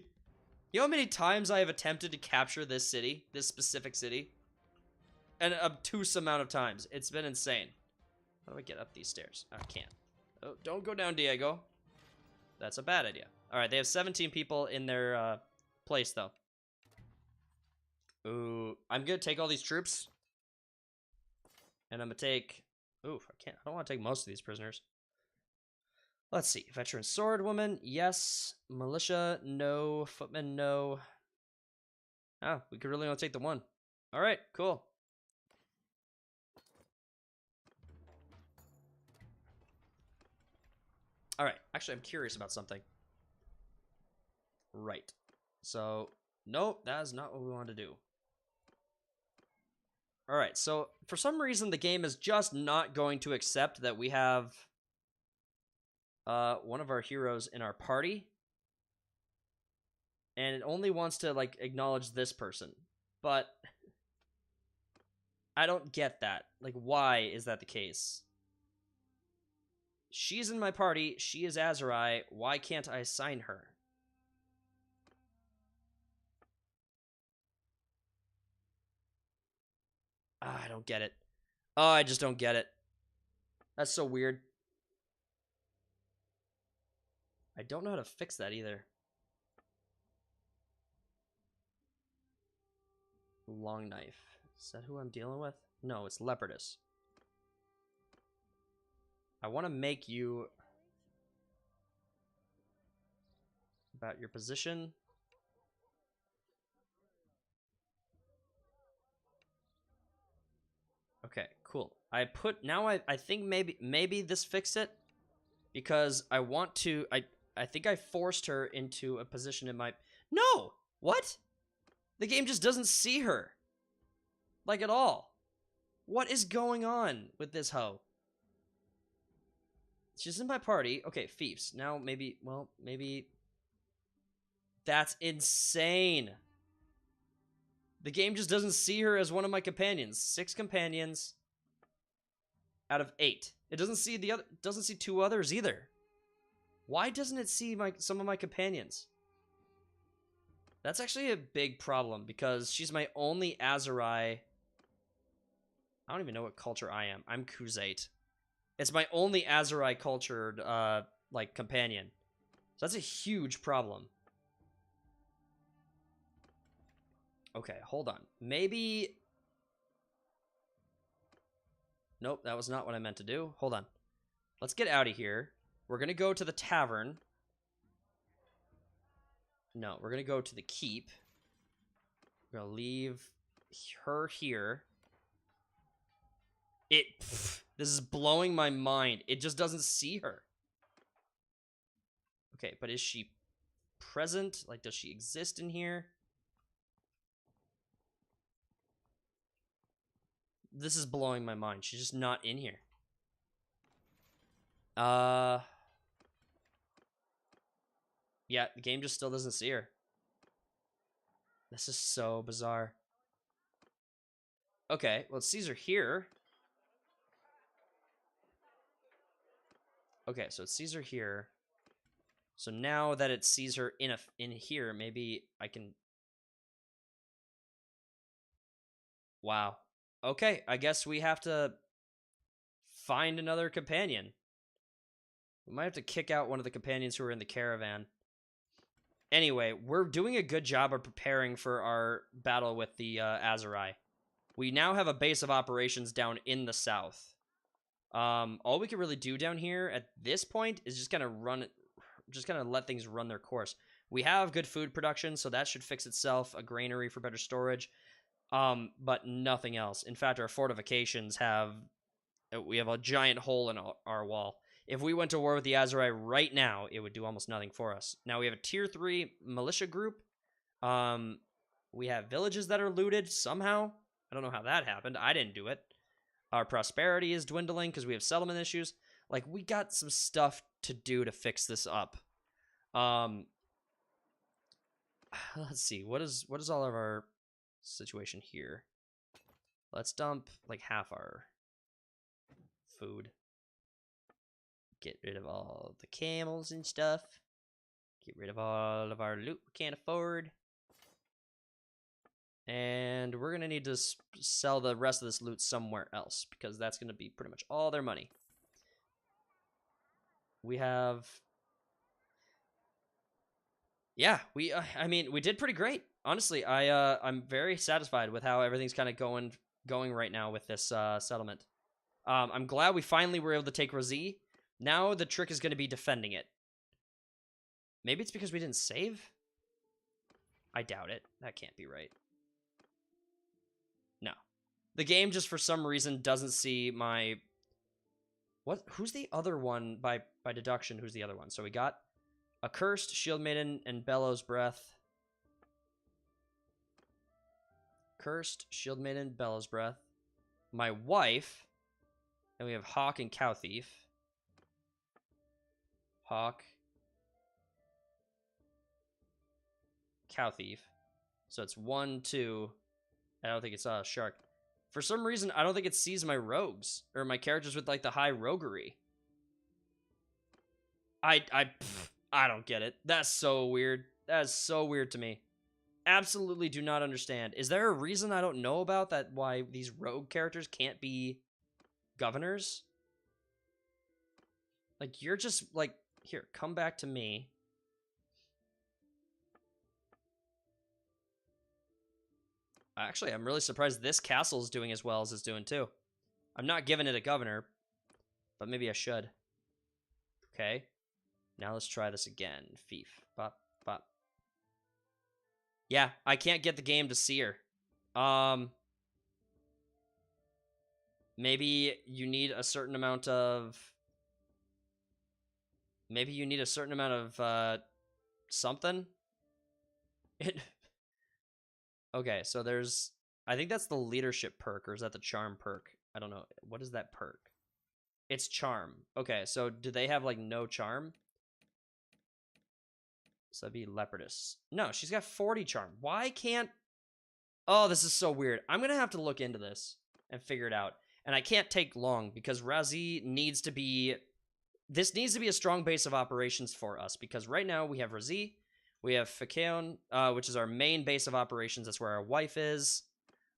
You know how many times I have attempted to capture this city? This specific city? An obtuse amount of times. It's been insane. How do I get up these stairs? I can't. Oh, don't go down, Diego. That's a bad idea. Alright, they have 17 people in their place, though. Ooh, I'm gonna take all these troops. And I'm gonna take... Ooh, I don't want to take most of these prisoners. Let's see. Veteran sword woman, yes. Militia, no. Footman, no. Oh, we could really only take the one. Alright, cool. Alright, actually I'm curious about something. Right. So, nope, that is not what we want to do. Alright, so for some reason the game is just not going to accept that we have one of our heroes in our party. And it only wants to, like, acknowledge this person. But I don't get that. Like, why is that the case? She's in my party. She is Azurai. Why can't I assign her? I don't get it. Oh, I just don't get it. That's so weird. I don't know how to fix that either. Long knife. Is that who I'm dealing with? No, it's Leopardus. I want to make you... about your position. Okay, cool. I think maybe this fixed it. Because I want to... I think I forced her into a position in my... No! What? The game just doesn't see her. Like, at all. What is going on with this hoe? She's in my party. Okay, fiefs. Now, maybe... Well, maybe... That's insane. The game just doesn't see her as one of my companions. 6 companions out of 8. It doesn't see the other... Doesn't see 2 others either. Why doesn't it see some of my companions? That's actually a big problem because she's my only Azurai. I don't even know what culture I am. I'm Khuzait. It's my only Azurai cultured like companion. So that's a huge problem. Okay, hold on. Maybe... Nope, that was not what I meant to do. Hold on. Let's get out of here. We're going to go to the tavern. No, we're going to go to the keep. We're going to leave her here. This is blowing my mind. It just doesn't see her. Okay, but is she present? Like, does she exist in here? This is blowing my mind. She's just not in here. Yeah, the game just still doesn't see her. This is so bizarre. Okay, well, it sees her here. Okay, so it sees her here. So now that it sees her in here, maybe I can... Wow. Okay, I guess we have to find another companion. We might have to kick out one of the companions who are in the caravan. Anyway, we're doing a good job of preparing for our battle with the Azurai. We now have a base of operations down in the south. All we can really do down here at this point is just kind of let things run their course. We have good food production, so that should fix itself. A granary for better storage, but nothing else. In fact, our fortifications we have a giant hole in our wall. If we went to war with the Azurai right now, it would do almost nothing for us. Now we have a tier 3 militia group. We have villages that are looted somehow. I don't know how that happened. I didn't do it. Our prosperity is dwindling because we have settlement issues. Like, we got some stuff to do to fix this up. Let's see. What is all of our situation here? Let's dump like half our food. Get rid of all the camels and stuff. Get rid of all of our loot we can't afford. And we're going to need to sell the rest of this loot somewhere else, because that's going to be pretty much all their money. We have... Yeah, I mean, we did pretty great. Honestly, I'm very satisfied with how everything's kind of going right now with this settlement. I'm glad we finally were able to take Razi. Now the trick is going to be defending it. Maybe it's because we didn't save? I doubt it. That can't be right. No. The game just for some reason doesn't see my... Who's the other one by deduction? Who's the other one? So we got Accursed, Shield Maiden, and Bellows Breath. Cursed, Shield Maiden, Bellows Breath. My wife. And we have Hawk and Cow Thief. Hawk. Cow Thief. So it's 1, 2. I don't think it's a shark. For some reason, I don't think it sees my rogues. Or my characters with, like, the high roguery. I don't get it. That's so weird. That is so weird to me. Absolutely do not understand. Is there a reason I don't know about that why these rogue characters can't be governors? Like, you're just, like, here, come back to me. Actually, I'm really surprised this castle is doing as well as it's doing, too. I'm not giving it a governor, but maybe I should. Okay. Now let's try this again. Fief. Bop, bop. Yeah, I can't get the game to see her. Maybe you need a certain amount of... Maybe you need a certain amount of, something? Okay, so there's... I think that's the leadership perk, or is that the charm perk? I don't know. What is that perk? It's charm. Okay, so do they have, like, no charm? So that'd be Leopardess. No, she's got 40 charm. Why can't... Oh, this is so weird. I'm going to have to look into this and figure it out. And I can't take long, because Razi needs to be... This needs to be a strong base of operations for us, because right now we have Razi, we have Fikaon, which is our main base of operations. That's where our wife is.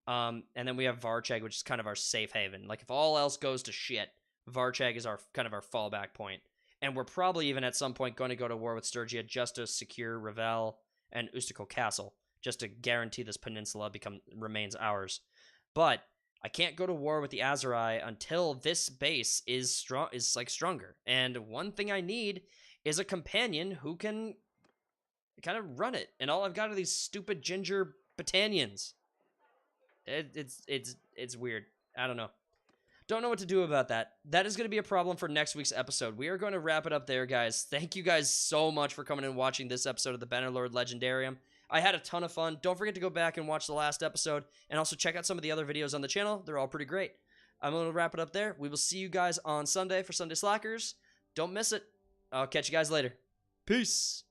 And then we have Varcheg, which is kind of our safe haven. Like, if all else goes to shit, Varcheg is our kind of our fallback point. And we're probably even at some point going to go to war with Sturgia just to secure Revel and Usticle Castle, just to guarantee this peninsula remains ours. But I can't go to war with the Aserai until this base is stronger. And one thing I need is a companion who can kind of run it. And all I've got are these stupid ginger Battanians. It's weird. I don't know. Don't know what to do about that. That is going to be a problem for next week's episode. We are going to wrap it up there, guys. Thank you guys so much for coming and watching this episode of the Bannerlord Legendarium. I had a ton of fun. Don't forget to go back and watch the last episode, and also check out some of the other videos on the channel. They're all pretty great. I'm going to wrap it up there. We will see you guys on Sunday for Sunday Slackers. Don't miss it. I'll catch you guys later. Peace.